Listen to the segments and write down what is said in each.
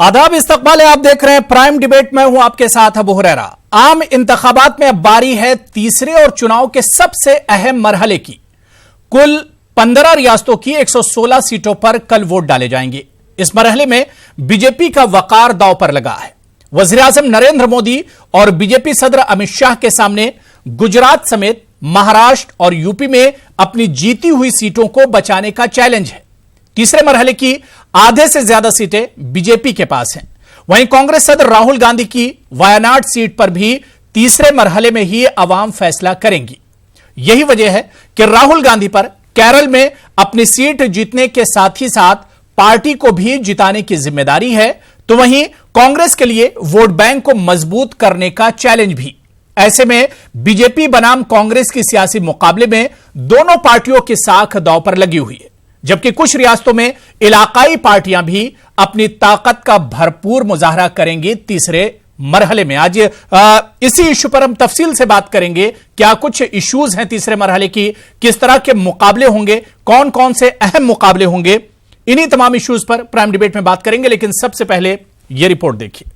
आदाब, इस्तकबाल है। आप देख रहे हैं प्राइम डिबेट में हूं आपके साथ अबू हुरैरा। आम इंतखाबात में अब बारी है तीसरे और चुनाव के सबसे अहम मरहले की। कुल 15 रियासतों की 116 सीटों पर कल वोट डाले जाएंगे। इस मरहले में बीजेपी का वकार दांव पर लगा है। वजीर आजम नरेंद्र मोदी और बीजेपी सदर अमित शाह के सामने गुजरात समेत महाराष्ट्र और यूपी में अपनी जीती हुई सीटों को बचाने का चैलेंज है। तीसरे मरहले की आधे से ज्यादा सीटें बीजेपी के पास हैं। वहीं कांग्रेस सदर राहुल गांधी की वायनाड सीट पर भी तीसरे मरहले में ही अवाम फैसला करेंगी। यही वजह है कि राहुल गांधी पर केरल में अपनी सीट जीतने के साथ ही साथ पार्टी को भी जिताने की जिम्मेदारी है, तो वहीं कांग्रेस के लिए वोट बैंक को मजबूत करने का चैलेंज भी। ऐसे में बीजेपी बनाम कांग्रेस की सियासी मुकाबले में दोनों पार्टियों की साख दांव पर लगी हुई है, जबकि कुछ रियासतों में इलाकाई पार्टियां भी अपनी ताकत का भरपूर मुजाहरा करेंगी तीसरे मरहले में। आज इसी इशू पर हम तफसील से बात करेंगे। क्या कुछ इश्यूज हैं तीसरे मरहले की, किस तरह के मुकाबले होंगे, कौन कौन से अहम मुकाबले होंगे, इन्हीं तमाम इश्यूज पर प्राइम डिबेट में बात करेंगे। लेकिन सबसे पहले यह रिपोर्ट देखिए।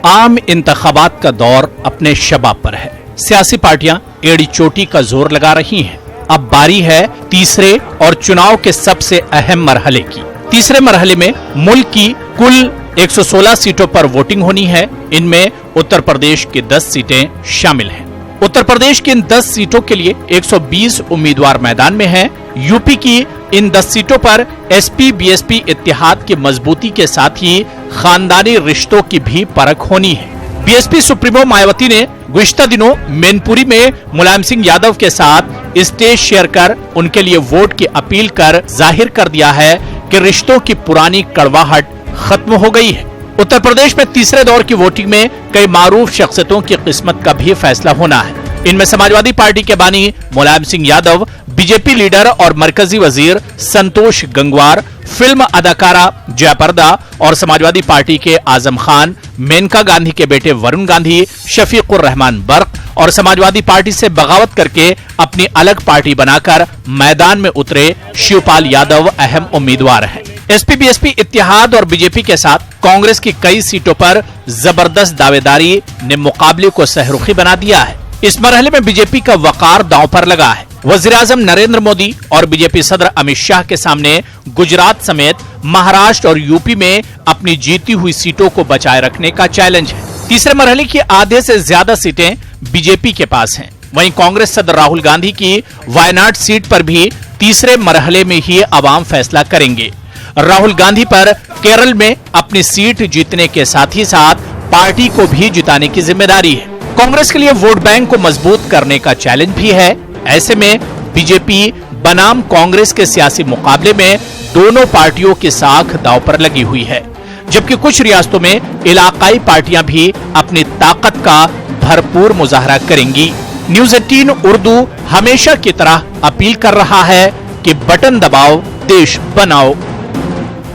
आम इंतखाबात का दौर अपने शबाब पर है। सियासी पार्टियां एड़ी चोटी का जोर लगा रही हैं। अब बारी है तीसरे और चुनाव के सबसे अहम मरहले की। तीसरे मरहले में मुल्क की कुल 116 सीटों पर वोटिंग होनी है। इनमें उत्तर प्रदेश की 10 सीटें शामिल हैं। उत्तर प्रदेश की इन 10 सीटों के लिए 120 उम्मीदवार मैदान में हैं। यूपी की इन 10 सीटों पर एसपी बीएसपी इत्तेहाद की मजबूती के साथ ही खानदानी रिश्तों की भी परख होनी है। बीएसपी सुप्रीमो मायावती ने गुज़िश्ता दिनों मैनपुरी में मुलायम सिंह यादव के साथ स्टेज शेयर कर उनके लिए वोट की अपील कर जाहिर कर दिया है कि रिश्तों की पुरानी कड़वाहट खत्म हो गई है। उत्तर प्रदेश में तीसरे दौर की वोटिंग में कई मारूफ शख्सियतों की किस्मत का भी फैसला होना है। इनमें समाजवादी पार्टी के बानी मुलायम सिंह यादव, बीजेपी लीडर और मरकजी वजीर संतोष गंगवार, फिल्म अदाकारा जयाप्रदा और समाजवादी पार्टी के आजम खान, मेनका गांधी के बेटे वरुण गांधी, शफीकुर रहमान बर्क और समाजवादी पार्टी से बगावत करके अपनी अलग पार्टी बनाकर मैदान में उतरे शिवपाल यादव अहम उम्मीदवार हैं। एसपी बीएसपी इत्तेहाद और बीजेपी के साथ कांग्रेस की कई सीटों पर जबरदस्त दावेदारी ने मुकाबले को सहरुखी बना दिया है। इस मरहले में बीजेपी का वकार दांव पर लगा है। वजीर आजम नरेंद्र मोदी और बीजेपी सदर अमित शाह के सामने गुजरात समेत महाराष्ट्र और यूपी में अपनी जीती हुई सीटों को बचाए रखने का चैलेंज है। तीसरे मरहले की आधे से ज्यादा सीटें बीजेपी के पास हैं। वहीं कांग्रेस सदर राहुल गांधी की वायनाड सीट पर भी तीसरे मरहले में ही अवाम फैसला करेंगे। राहुल गांधी पर केरल में अपनी सीट जीतने के साथ ही साथ पार्टी को भी जिताने की जिम्मेदारी है। कांग्रेस के लिए वोट बैंक को मजबूत करने का चैलेंज भी है। ऐसे में बीजेपी बनाम कांग्रेस के सियासी मुकाबले में दोनों पार्टियों की साख दांव पर लगी हुई है, जबकि कुछ रियासतों में इलाकाई पार्टियां भी अपनी ताकत का भरपूर मुजाहरा करेंगी। न्यूज़ 18 उर्दू हमेशा की तरह अपील कर रहा है कि बटन दबाओ, देश बनाओ।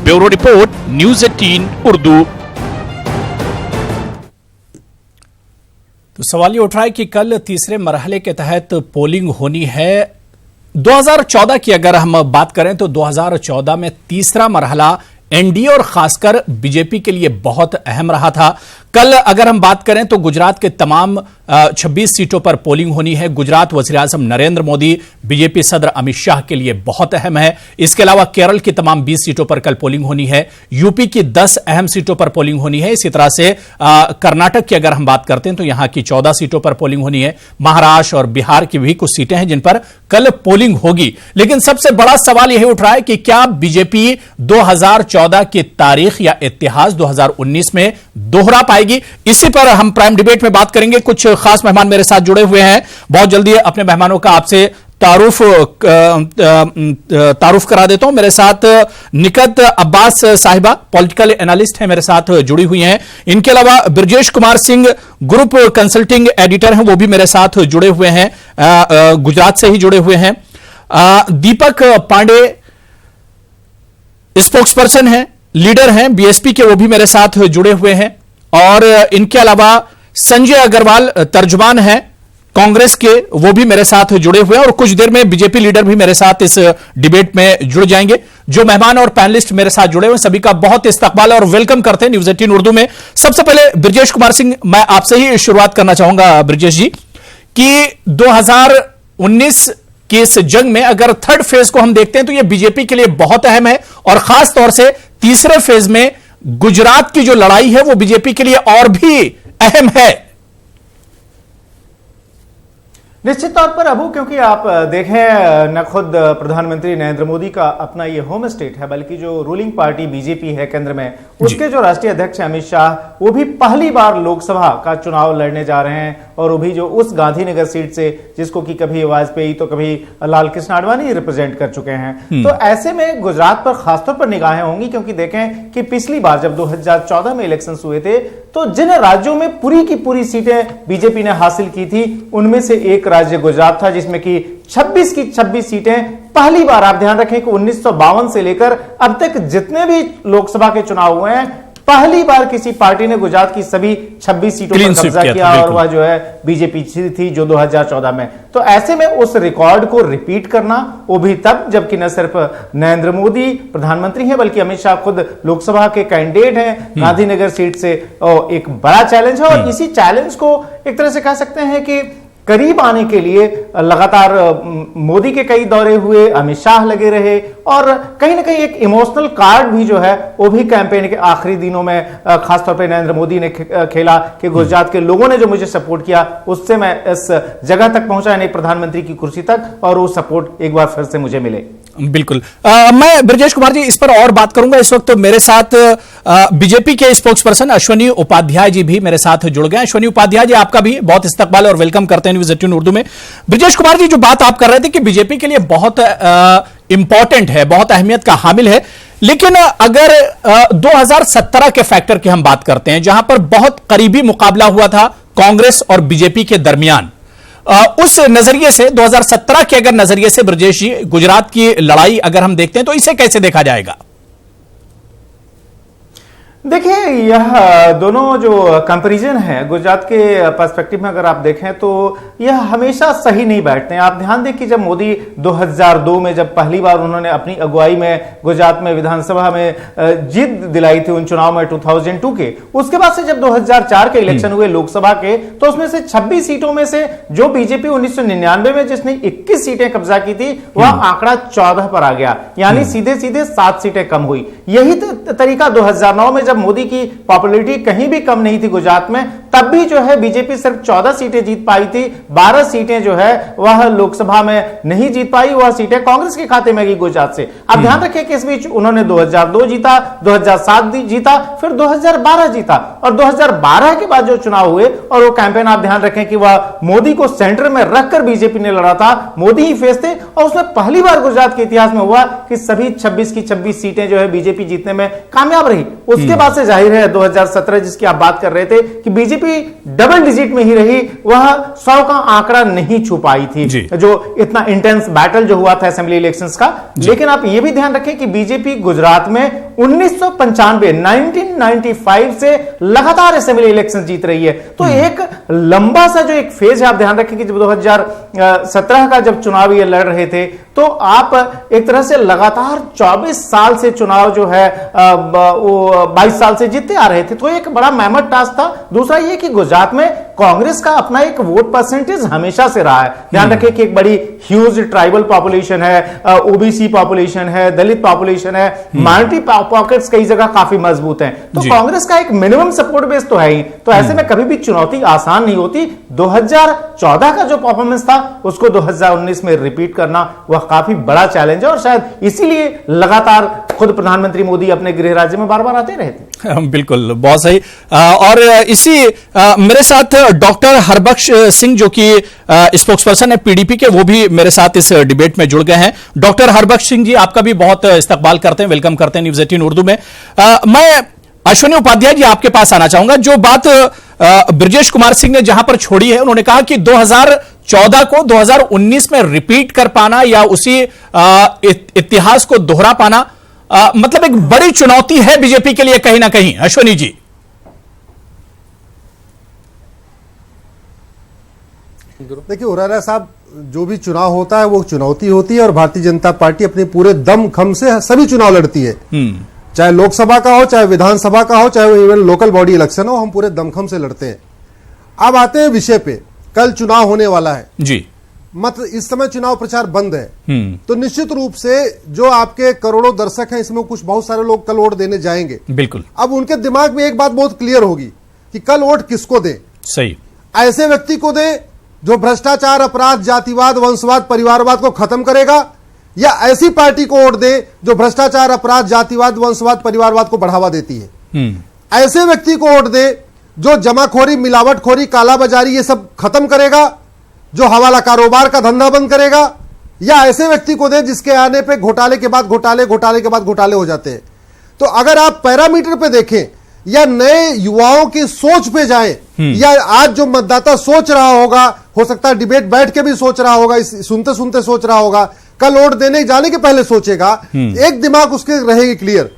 Bureau report, news 18 Urdu. तो सवाल ये उठ रहा है कि कल तीसरे मरहले के तहत पोलिंग होनी है। 2014 की अगर हम बात करें तो 2014 में तीसरा मरहला एनडीए और खासकर बीजेपी के लिए बहुत अहम रहा था। कल अगर हम बात करें तो गुजरात के तमाम 26 सीटों पर पोलिंग होनी है। गुजरात वज़ीर आज़म नरेंद्र मोदी, बीजेपी सदर अमित शाह के लिए बहुत अहम है। इसके अलावा केरल की तमाम 20 सीटों पर कल पोलिंग होनी है। यूपी की 10 अहम सीटों पर पोलिंग होनी है। इसी तरह से कर्नाटक की अगर हम बात करते हैं तो यहां की 14 सीटों पर पोलिंग होनी है। महाराष्ट्र और बिहार की भी कुछ सीटें हैं जिन पर कल पोलिंग होगी। लेकिन सबसे बड़ा सवाल यह उठ रहा है कि क्या बीजेपी 2014 की तारीख या इतिहास 2019 में दोहरा पाएगी? इसी पर हम प्राइम डिबेट में बात करेंगे। कुछ खास मेहमान मेरे साथ जुड़े हुए हैं। बहुत जल्दी अपने मेहमानों का आपसे तारुफ करा देता हूं। मेरे साथ निकत अब्बास साहिबा पॉलिटिकल एनालिस्ट हैं, मेरे साथ जुड़ी हुई हैं। इनके अलावा Brajesh Kumar Singh group consulting editor हैं, वो भी मेरे साथ जुड़े हुए हैं, गुजरात से ही जुड़े हुए हैं। दीपक पांडे स्पोक्सपर्सन हैं, लीडर हैं बीएसपी के, वो भी मेरे साथ जुड़े हुए हैं। और इनके अलावा संजय अग्रवाल तर्जुमान हैं, कांग्रेस के वो भी मेरे साथ जुड़े हुए हैं और कुछ देर में बीजेपी लीडर भी मेरे साथ इस डिबेट में जुड़ जाएंगे। जो मेहमान और पैनलिस्ट मेरे साथ जुड़े हुए सभी का बहुत इस्तकबाल और वेलकम करते हैं न्यूज 18 उर्दू में। सबसे पहले ब्रजेश कुमार सिंह, मैं आपसे ही शुरुआत करना चाहूंगा ब्रजेश जी, कि 2019 की इस जंग में अगर थर्ड फेज को हम देखते हैं तो यह बीजेपी के लिए बहुत अहम है और खास तौर से तीसरे फेज में गुजरात की जो लड़ाई है वो बीजेपी के लिए और भी अहम है। निश्चित तौर पर अबू, क्योंकि आप देखें न खुद प्रधानमंत्री नरेंद्र मोदी का अपना ये होम स्टेट है, बल्कि जो रूलिंग पार्टी बीजेपी है केंद्र में, उसके जो राष्ट्रीय अध्यक्ष अमित शाह वो भी पहली बार लोकसभा का चुनाव लड़ने जा रहे हैं और वो भी जो उस गांधीनगर सीट से जिसको कि कभी वाजपेयी तो कभी लाल कृष्ण आडवाणी रिप्रेजेंट कर चुके हैं। तो ऐसे में गुजरात पर खासतौर पर निगाहें होंगी, क्योंकि देखें कि पिछली बार जब 2014 में इलेक्शन हुए थे तो जिन राज्यों में पूरी की पूरी सीटें बीजेपी ने हासिल की थी उनमें से एक राज्य गुजरात था, जिसमें कि 26 की 26 सीटें पहली बार, आप ध्यान रखें कि 1952 से लेकर अब तक जितने भी लोकसभा के चुनाव हुए हैं पहली बार किसी पार्टी ने गुजरात की सभी 26 सीटों पर कब्जा किया और वह जो है बीजेपी थी जो 2014 में। तो ऐसे में उस रिकॉर्ड को रिपीट करना, वो भी तब जबकि न सिर्फ नरेंद्र मोदी प्रधानमंत्री हैं बल्कि अमित शाह खुद लोकसभा के कैंडिडेट हैं गांधीनगर सीट से, एक बड़ा चैलेंज है। और इसी चैलेंज को एक तरह से कह सकते हैं कि करीब आने के लिए लगातार मोदी के कई दौरे हुए, अमित शाह लगे रहे और कहीं ना कहीं एक इमोशनल कार्ड भी जो है वो भी कैंपेन के आखिरी दिनों में खासतौर पे नरेंद्र मोदी ने खेला कि गुजरात के लोगों ने जो मुझे सपोर्ट किया उससे मैं इस जगह तक पहुंचा, यानी प्रधानमंत्री की कुर्सी तक, और वो सपोर्ट एक बार फिर से मुझे मिले। बिल्कुल। मैं ब्रजेश कुमार जी इस पर और बात करूंगा। इस वक्त मेरे साथ बीजेपी के स्पोक्स पर्सन अश्वनी उपाध्याय जी भी मेरे साथ जुड़ गए। अश्वनी उपाध्याय जी, आपका भी बहुत इस्तकबाल और वेलकम करते हैं न्यूज 18 उर्दू में। ब्रजेश कुमार जी, जो बात आप कर रहे थे कि बीजेपी के लिए बहुत इंपॉर्टेंट है, बहुत अहमियत का हामिल है, लेकिन अगर 2017 के फैक्टर की हम बात करते हैं जहां पर बहुत करीबी मुकाबला हुआ था कांग्रेस और बीजेपी के दरमियान, उस नजरिए से 2017 के अगर नजरिए से ब्रजेश जी गुजरात की लड़ाई अगर हम देखते हैं तो इसे कैसे देखा जाएगा? देखिए, यह दोनों जो कंपैरिजन है गुजरात के पर्सपेक्टिव में अगर आप देखें तो यह हमेशा सही नहीं बैठते हैं। आप ध्यान दें कि जब मोदी 2002 में जब पहली बार उन्होंने अपनी अगुवाई में गुजरात में विधानसभा में जीत दिलाई थी उन चुनाव में 2002 के, उसके बाद से जब 2004 के इलेक्शन हुए लोकसभा के तो उसमें से 26 सीटों में से जो बीजेपी 1999 में जिसने 21 सीटें कब्जा की थी वह आंकड़ा 14 पर आ गया, यानी सीधे सीधे 7 सीटें कम हुई। यही तरीका 2009 में जब मोदी की पॉपुलैरिटी कहीं भी कम नहीं थी गुजरात में, तब भी जो है बीजेपी सिर्फ 14 सीटें जीत पाई थी, 12 सीटें जो है वह लोकसभा में नहीं जीत पाई, वह सीटें कांग्रेस के खाते में गई गुजरात से। अब ध्यान रखिए कि इस बीच उन्होंने 2002 जीता, 2007 जीता, फिर 2012 जीता और 2012 के बाद जो चुनाव हुए और वो कैंपेन आप ध्यान रखें कि वह मोदी को सेंटर में रखकर बीजेपी ने लड़ा था, मोदी ही फेस थे और उसमें पहली बार गुजरात के इतिहास में हुआ कि सभी 26 की 26 सीटें जो है बीजेपी जीतने में कामयाब रही। उसके बाद से जाहिर है 2017 जिसकी आप बात कर रहे थे कि बीजेपी डबल डिजिट में ही रही, वह 100 का आंकड़ा नहीं छू पाई थी, जो इतना इंटेंस बैटल जो हुआ था असेंबली इलेक्शंस का। लेकिन आप यह भी ध्यान रखें कि बीजेपी गुजरात में 1995 से लगातार असेंबली इलेक्शन जीत रही है। तो एक लंबा सा जो एक फेज है, आप ध्यान रखें कि जब 2017 का जब चुनाव ये लड़ रहे थे तो आप एक तरह से लगातार 24 साल से चुनाव जो है वो 22 साल से जीतते आ रहे थे, तो एक बड़ा मेहनत टास्क था। दूसरा ये कि गुजरात में कांग्रेस का अपना एक वोट परसेंटेज हमेशा से रहा है। ध्यान रखें कि एक बड़ी ह्यूज ट्राइबल पॉपुलेशन है, ओबीसी पॉपुलेशन है, दलित पॉपुलेशन है, माइनॉरिटी पॉकेट्स कई जगह काफी मजबूत हैं, तो कांग्रेस का एक मिनिमम सपोर्ट बेस तो है ही। तो ऐसे में कभी भी चुनौती आसान नहीं होती। 2014 का जो परफॉर्मेंस था उसको 2019 में रिपीट करना वह काफी बड़ा चैलेंज है और शायद इसीलिए लगातार खुद प्रधानमंत्री मोदी अपने गृह राज्य में बार बार आते रहे थे। बिल्कुल, बहुत सही। और इसी मेरे साथ डॉक्टर हरबख्श सिंह जो कि स्पोक्सपर्सन है पीडीपी के, वो भी मेरे साथ इस डिबेट में जुड़ गए हैं। डॉक्टर हरबख्श सिंह जी, आपका भी बहुत इस्तकबाल करते हैं, वेलकम करते हैं न्यूज 18 उर्दू में। मैं अश्वनी उपाध्याय जी आपके पास आना चाहूंगा। जो बात ब्रजेश कुमार सिंह ने जहां पर छोड़ी है, उन्होंने कहा कि 2014 को 2019 में रिपीट कर पाना या उसी इतिहास को दोहरा पाना मतलब एक बड़ी चुनौती है बीजेपी के लिए कहीं ना कहीं। अश्वनी जी। देखिए हुर्रारा साहब, जो भी चुनाव होता है वो चुनौती होती है और भारतीय जनता पार्टी अपने पूरे दम खम से सभी चुनाव लड़ती है, चाहे लोकसभा का हो, चाहे विधानसभा का हो, चाहे इवन लोकल बॉडी इलेक्शन हो, हम पूरे दमखम से लड़ते हैं। अब आते हैं विषय पे, कल चुनाव होने वाला है जी, मतलब इस समय चुनाव प्रचार बंद है, तो निश्चित रूप से जो आपके करोड़ों दर्शक हैं इसमें कुछ बहुत सारे लोग कल वोट देने जाएंगे। बिल्कुल। अब उनके दिमाग में एक बात बहुत क्लियर होगी कि कल वोट किसको दें। सही। ऐसे व्यक्ति को दें जो भ्रष्टाचार, अपराध, जातिवाद, वंशवाद, परिवारवाद को खत्म करेगा, या ऐसी पार्टी को वोट दें जो भ्रष्टाचार, अपराध, जातिवाद, वंशवाद, परिवारवाद को बढ़ावा देती है। ऐसे व्यक्ति को वोट दें जो जमाखोरी, मिलावटखोरी, कालाबाजारी ये सब खत्म करेगा, जो हवाला कारोबार का धंधा बंद करेगा, या ऐसे व्यक्ति को दे जिसके आने पे घोटाले के बाद घोटाले, घोटाले के बाद घोटाले हो जाते हैं। तो अगर आप पैरामीटर पे देखें या नए युवाओं की सोच पे जाएं, या आज जो मतदाता सोच रहा होगा, हो सकता है डिबेट बैठ के भी सोच रहा होगा, सुनते सुनते सोच रहा होगा, कल वोट देने जाने के पहले सोचेगा, एक दिमाग उसके रहेगी क्लियर,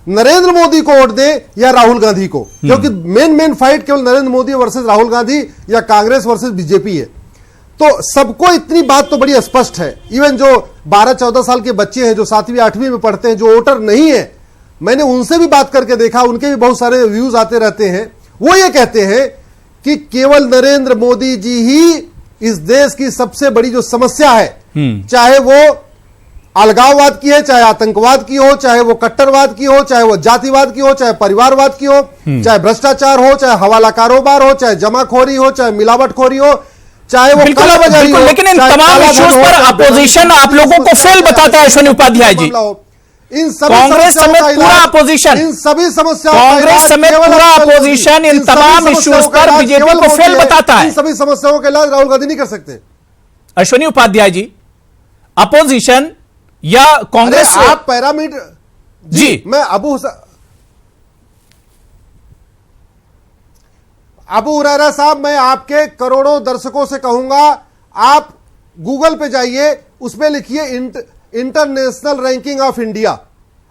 नरेंद्र मोदी को वोट दे या राहुल गांधी को, क्योंकि मेन फाइट केवल नरेंद्र मोदी वर्सेस राहुल गांधी या कांग्रेस वर्सेस बीजेपी है। तो सबको इतनी बात तो बड़ी स्पष्ट है, इवन जो 12-14 साल के बच्चे हैं जो 7वीं 8वीं में पढ़ते हैं, जो वोटर नहीं है, मैंने उनसे भी बात करके देखा, उनके भी बहुत सारे व्यूज आते रहते हैं। वो ये कहते हैं कि केवल नरेंद्र मोदी जी ही इस देश की सबसे बड़ी जो समस्या है, चाहे वो अलगाववाद की है, चाहे आतंकवाद की हो, चाहे वो कट्टरवाद की हो, चाहे वो जातिवाद की हो, चाहे परिवारवाद की हो, चाहे भ्रष्टाचार हो, चाहे हवाला कारोबार हो, चाहे जमाखोरी हो, चाहे मिलावटखोरी हो, चाहे वो कालाबाजारी हो। लेकिन इन तमाम इश्यूज पर अपोजिशन आप लोगों को फेल बताता है अश्विनी उपाध्याय जी। इन सभी कांग्रेस समेत पूरा अपोजिशन, इन सभी समस्याओं, कांग्रेस समेत पूरा अपोजिशन इन तमाम इश्यूज पर बीजेपी को फेल बताता है। इन सभी समस्याओं का इलाज राहुल गांधी नहीं कर सकते। अश्विनी उपाध्याय जी, अपोजिशन या कांग्रेस, आप पैरामीटर जी, मैं अबू हुरैरा साहब, मैं आपके करोड़ों दर्शकों से कहूंगा, आप गूगल पे जाइए, उसमें लिखिए इंटरनेशनल रैंकिंग ऑफ इंडिया,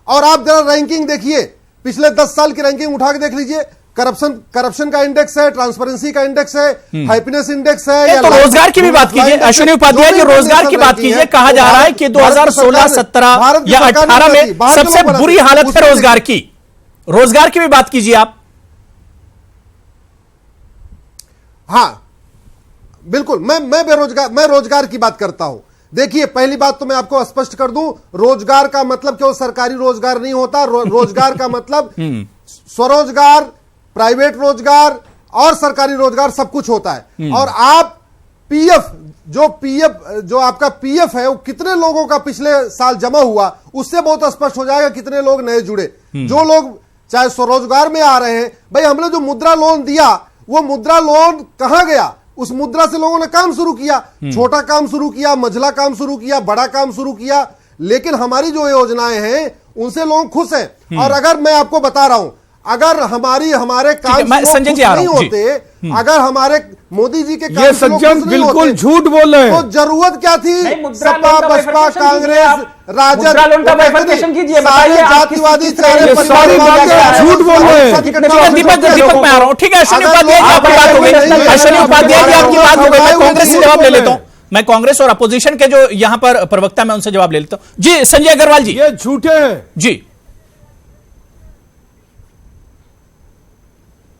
और आप जरा रैंकिंग देखिए, पिछले 10 साल की रैंकिंग उठा के देख लीजिए। करप्शन का इंडेक्स है, ट्रांसपेरेंसी का इंडेक्स है, हैप्पीनेस इंडेक्स है, या तो रोजगार की भी बात कीजिए अश्विनी उपाध्याय जी, रोजगार की बात कीजिए। कहा जा रहा है कि 2016, 17 या 18 में सबसे बुरी हालत है रोजगार की। रोजगार की भी बात कीजिए आप। हाँ बिल्कुल, मैं रोजगार की बात करता हूं। देखिए, पहली बात तो मैं आपको स्पष्ट कर दूं, रोजगार का मतलब केवल सरकारी रोजगार नहीं होता। रोजगार का मतलब स्वरोजगार, प्राइवेट रोजगार और सरकारी रोजगार सब कुछ होता है। और आप जो आपका पीएफ है, वो कितने लोगों का पिछले साल जमा हुआ, उससे बहुत स्पष्ट हो जाएगा कितने लोग नए जुड़े। जो लोग चाहे स्वरोजगार में आ रहे हैं, भाई हमने जो मुद्रा लोन दिया, वो मुद्रा लोन कहां गया? उस मुद्रा से लोगों ने काम शुरू किया, छोटा काम शुरू किया, मंझला काम शुरू किया, बड़ा काम शुरू किया, लेकिन हमारी जो योजनाएं हैं उनसे लोग खुश हैं। और अगर मैं आपको बता रहा हूं, अगर हमारे काम संजय जी नहीं होते, अगर हमारे मोदी जी के काम ये सज्जन बिल्कुल झूठ बोल रहे हैं, तो जरूरत क्या थी? सपा, बसपा, कांग्रेस, राजद, जातिवादी, सारी बातें झूठ बोल रहे हैं। दीपक मैं आ रहा हूं, ठीक है अश्विनी उपाध्याय जी, आपकी बात हो गई। अश्विनी उपाध्याय जी, आपकी बात हो गई। मैं कांग्रेस से जवाब ले लेता हूं, मैं कांग्रेस और अपोजिशन के जो यहां पर प्रवक्ता, मैं उनसे जवाब ले लेता हूं। जी संजय अग्रवाल जी। ये झूठे हैं जी।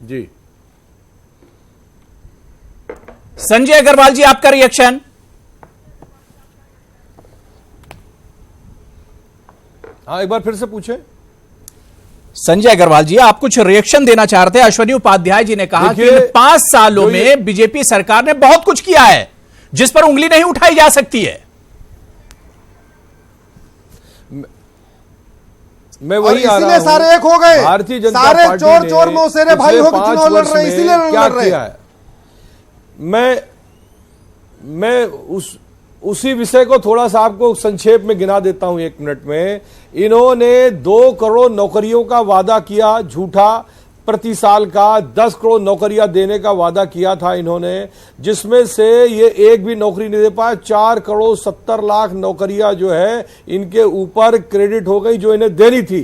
जी संजय अग्रवाल जी, आपका रिएक्शन। हाँ, एक बार फिर से पूछे। संजय अग्रवाल जी, आप कुछ रिएक्शन देना चाह रहे थे। अश्विनी उपाध्याय जी ने कहा कि 5 सालों में बीजेपी सरकार ने बहुत कुछ किया है जिस पर उंगली नहीं उठाई जा सकती है। मैं वही आ रहा हूं, सारे एक हो गए, भारतीय जनता सारे पार्टी चोर मौसेरे भाई हो के चुनाव लड़ रहे हैं, इसीलिए क्या लड़ रहे किया है। मैं उसी विषय को थोड़ा सा आपको संक्षेप में गिना देता हूं 1 मिनट में। इन्होंने 2 करोड़ नौकरियों का वादा किया झूठा, प्रति साल का 10 करोड़ नौकरियां देने का वादा किया था इन्होंने, जिसमें से ये एक भी नौकरी नहीं दे पाए। 4 करोड़ 70 लाख नौकरियां जो है इनके ऊपर क्रेडिट हो गई जो इन्हें देनी थी,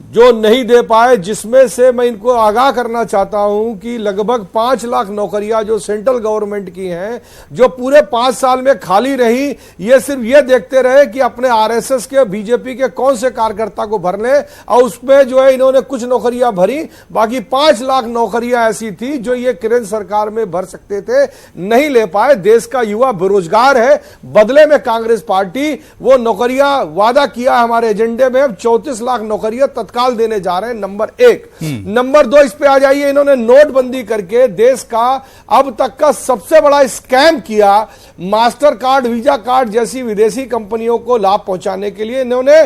जो नहीं दे पाए, जिसमें से मैं इनको आगाह करना चाहता हूं कि लगभग 5 लाख नौकरियां जो सेंट्रल गवर्नमेंट की हैं, जो पूरे 5 साल में खाली रही, ये सिर्फ ये देखते रहे कि अपने आरएसएस के, बीजेपी के कौन से कार्यकर्ता को भर ले, और उसमें जो है इन्होंने कुछ नौकरियां भरी, बाकी 5 लाख नौकरियां ऐसी थी जो ये केंद्र सरकार में भर सकते थे, नहीं ले पाए। देश का युवा बेरोजगार है, बदले में कांग्रेस पार्टी वो नौकरियां वादा किया हमारे एजेंडे में, अब 34 लाख नौकरियां तत्काल देने जा रहे हैं। नंबर 1। नंबर 2, इस पे आ जाइए, इन्होंने नोटबंदी करके देश का अब तक का सबसे बड़ा स्कैम किया। मास्टर कार्ड, वीजा कार्ड जैसी विदेशी कंपनियों को लाभ पहुंचाने के लिए इन्होंने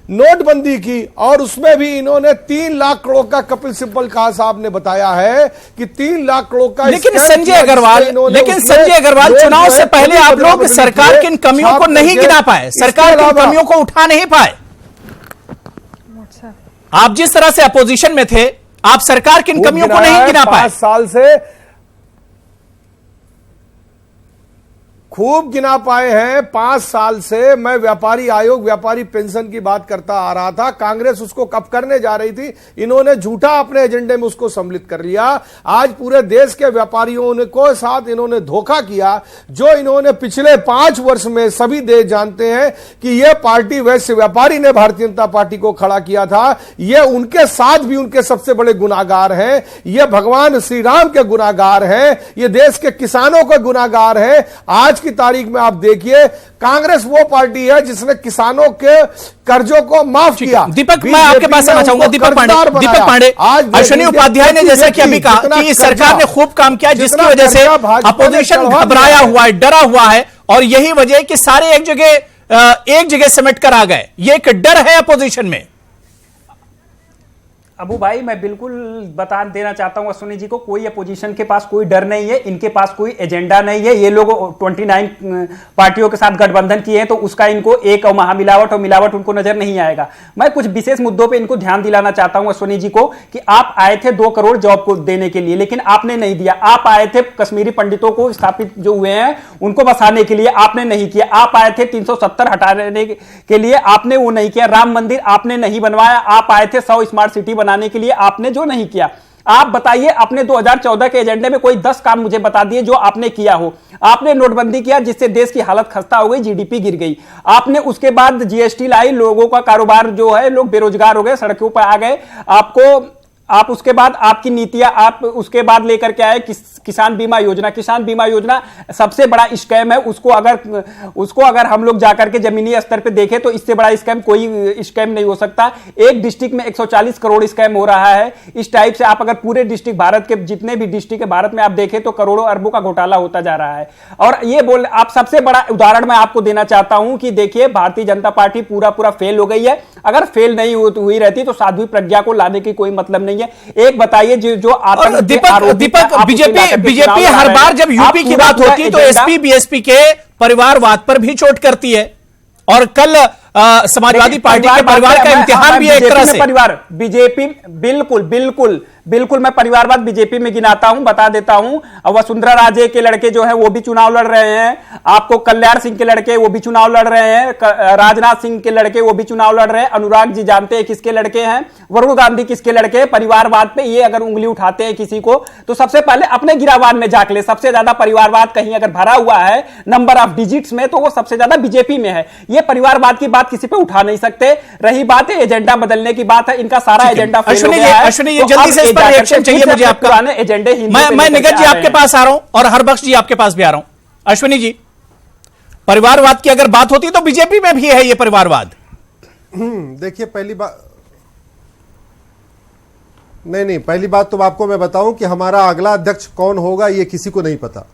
नोटबंदी की, और उसमें भी इन्होंने 3 लाख करोड़ का, कपिल सिब्बल का साहब ने बताया है कि 3 लाख करोड़ का। लेकिन संजय अग्रवाल चुनाव से पहले आप लोग सरकार की इन कमियों को नहीं गिना पाए, सरकार की कमियों को उठा नहीं पाए। आप जिस तरह से अपोजिशन में थे, आप सरकार की इन कमियों को नहीं गिना पाए। 5 साल से खूब गिना पाए हैं। 5 साल से मैं व्यापारी आयोग, व्यापारी पेंशन की बात करता आ रहा था, कांग्रेस उसको कब करने जा रही थी, इन्होंने झूठा अपने एजेंडे में उसको सम्मिलित कर लिया। आज पूरे देश के व्यापारियों को साथ इन्होंने धोखा किया। जो इन्होंने पिछले 5 वर्ष में, सभी देश जानते हैं कि यह पार्टी, वैश्य व्यापारी ने भारतीय जनता पार्टी को खड़ा किया था, यह उनके साथ भी उनके सबसे बड़े गुनाहगार हैं, यह भगवान श्री राम के गुनाहगार हैं, यह देश के किसानों के गुनाहगार हैं। आज की तारीख में आप देखिए, कांग्रेस वो पार्टी है जिसने किसानों के कर्जों को माफ किया। दीपक, मैं आपके पास आना चाहूंगा। दीपक पांडे, अश्विनी उपाध्याय ने जैसा कि अभी कहा कि सरकार ने खूब काम किया, जिसकी वजह से अपोजिशन घबराया हुआ है, डरा हुआ है, और यही वजह है कि सारे एक जगह समेट कर आ गए। ये एक डर है अपोजिशन में। अबू भाई, मैं बिल्कुल बता देना चाहता हूं अश्विनी जी को, कोई अपोजिशन के पास कोई डर नहीं है, इनके पास कोई एजेंडा नहीं है। ये लोग 29 पार्टियों के साथ गठबंधन किए हैं, तो उसका इनको एक महामिलावट और मिलावट उनको नजर नहीं आएगा। मैं कुछ विशेष मुद्दों पे इनको ध्यान दिलाना चाहता हूं अश्विनी जी को कि आप आए थे 2 करोड़ जॉब को देने के लिए, लेकिन आपने नहीं दिया। आप आए थे कश्मीरी पंडितों को स्थापित जो हुए हैं उनको बसाने के लिए, आपने नहीं किया। आप आए थे 370 हटाने के लिए, आपने वो नहीं किया। राम मंदिर आपने नहीं बनवाया। आप आए थे 100 स्मार्ट सिटी बनाने के लिए, आपने जो नहीं किया। आप बताइए, अपने 2014 के एजेंडे में कोई 10 काम मुझे बता दिए जो आपने किया हो। आपने नोटबंदी किया जिससे देश की हालत खस्ता हो गई, जीडीपी गिर गई। आपने उसके बाद जीएसटी लाई, लोगों का कारोबार जो है, लोग बेरोजगार हो गए, सड़कों पर आ गए। आप उसके बाद आपकी नीतियां, आप उसके बाद लेकर के आए किसान बीमा योजना। किसान बीमा योजना सबसे बड़ा स्कैम है। उसको अगर हम लोग जाकर के जमीनी स्तर पे देखें तो इससे बड़ा स्कैम कोई स्कैम नहीं हो सकता। एक डिस्ट्रिक्ट में 140 करोड़ स्कैम हो रहा है। इस टाइप से आप अगर पूरे डिस्ट्रिक्ट, भारत के जितने भी डिस्ट्रिक्ट है भारत में आप देखें तो करोड़ों अरबों का घोटाला होता जा रहा है। और ये आप सबसे बड़ा उदाहरण मैं आपको देना चाहता हूं कि देखिए, भारतीय जनता पार्टी पूरा फेल हो गई है। अगर फेल नहीं हुई रहती तो साध्वी प्रज्ञा को लाने की कोई मतलब नहीं है। एक बताइए, जो दीपक, बीजेपी हर बार जब यूपी की बात होती है तो एसपी बीएसपी के परिवारवाद पर भी चोट करती है, और कल समाजवादी पार्टी के परिवार का इम्तिहान भी है एक तरह से। परिवार बीजेपी, बिल्कुल मैं परिवारवाद बीजेपी में गिनाता हूं, बता देता हूं। वसुंधरा राजे के लड़के जो है वो भी चुनाव लड़ रहे हैं। आपको कल्याण सिंह के लड़के वो भी चुनाव लड़ रहे हैं। राजनाथ सिंह के लड़के वो भी चुनाव लड़ रहे हैं। अनुराग जी जानते हैं किसके लड़के हैं। वरुण गांधी किसके लड़के हैं। परिवारवाद पे ये अगर उंगली उठाते हैं किसी को तो सबसे पहले अपने गिरावान में जाके ले। सबसे ज्यादा परिवारवाद कहीं अगर भरा हुआ है नंबर ऑफ डिजिट्स में तो वो सबसे ज्यादा बीजेपी में है। ये परिवारवाद की बात किसी पे उठा नहीं सकते। रही बात है एजेंडा बदलने की बात है, इनका सारा एजेंडा फेल हो गया है। अश्विनी, जल्दी से इस पर रिएक्शन चाहिए मुझे आपका। एजेंडे मैं निगत जी आपके पास आ रहा हूं और हरबख्श जी आपके पास भी आ रहा हूं। अश्विनी जी, परिवारवाद की अगर बात होती तो बीजेपी में भी है ये परिवारवाद। देखिए, पहली बात नहीं, पहली बात तो आपको मैं बताऊं कि हमारा अगला अध्यक्ष कौन होगा ये किसी को नहीं पता।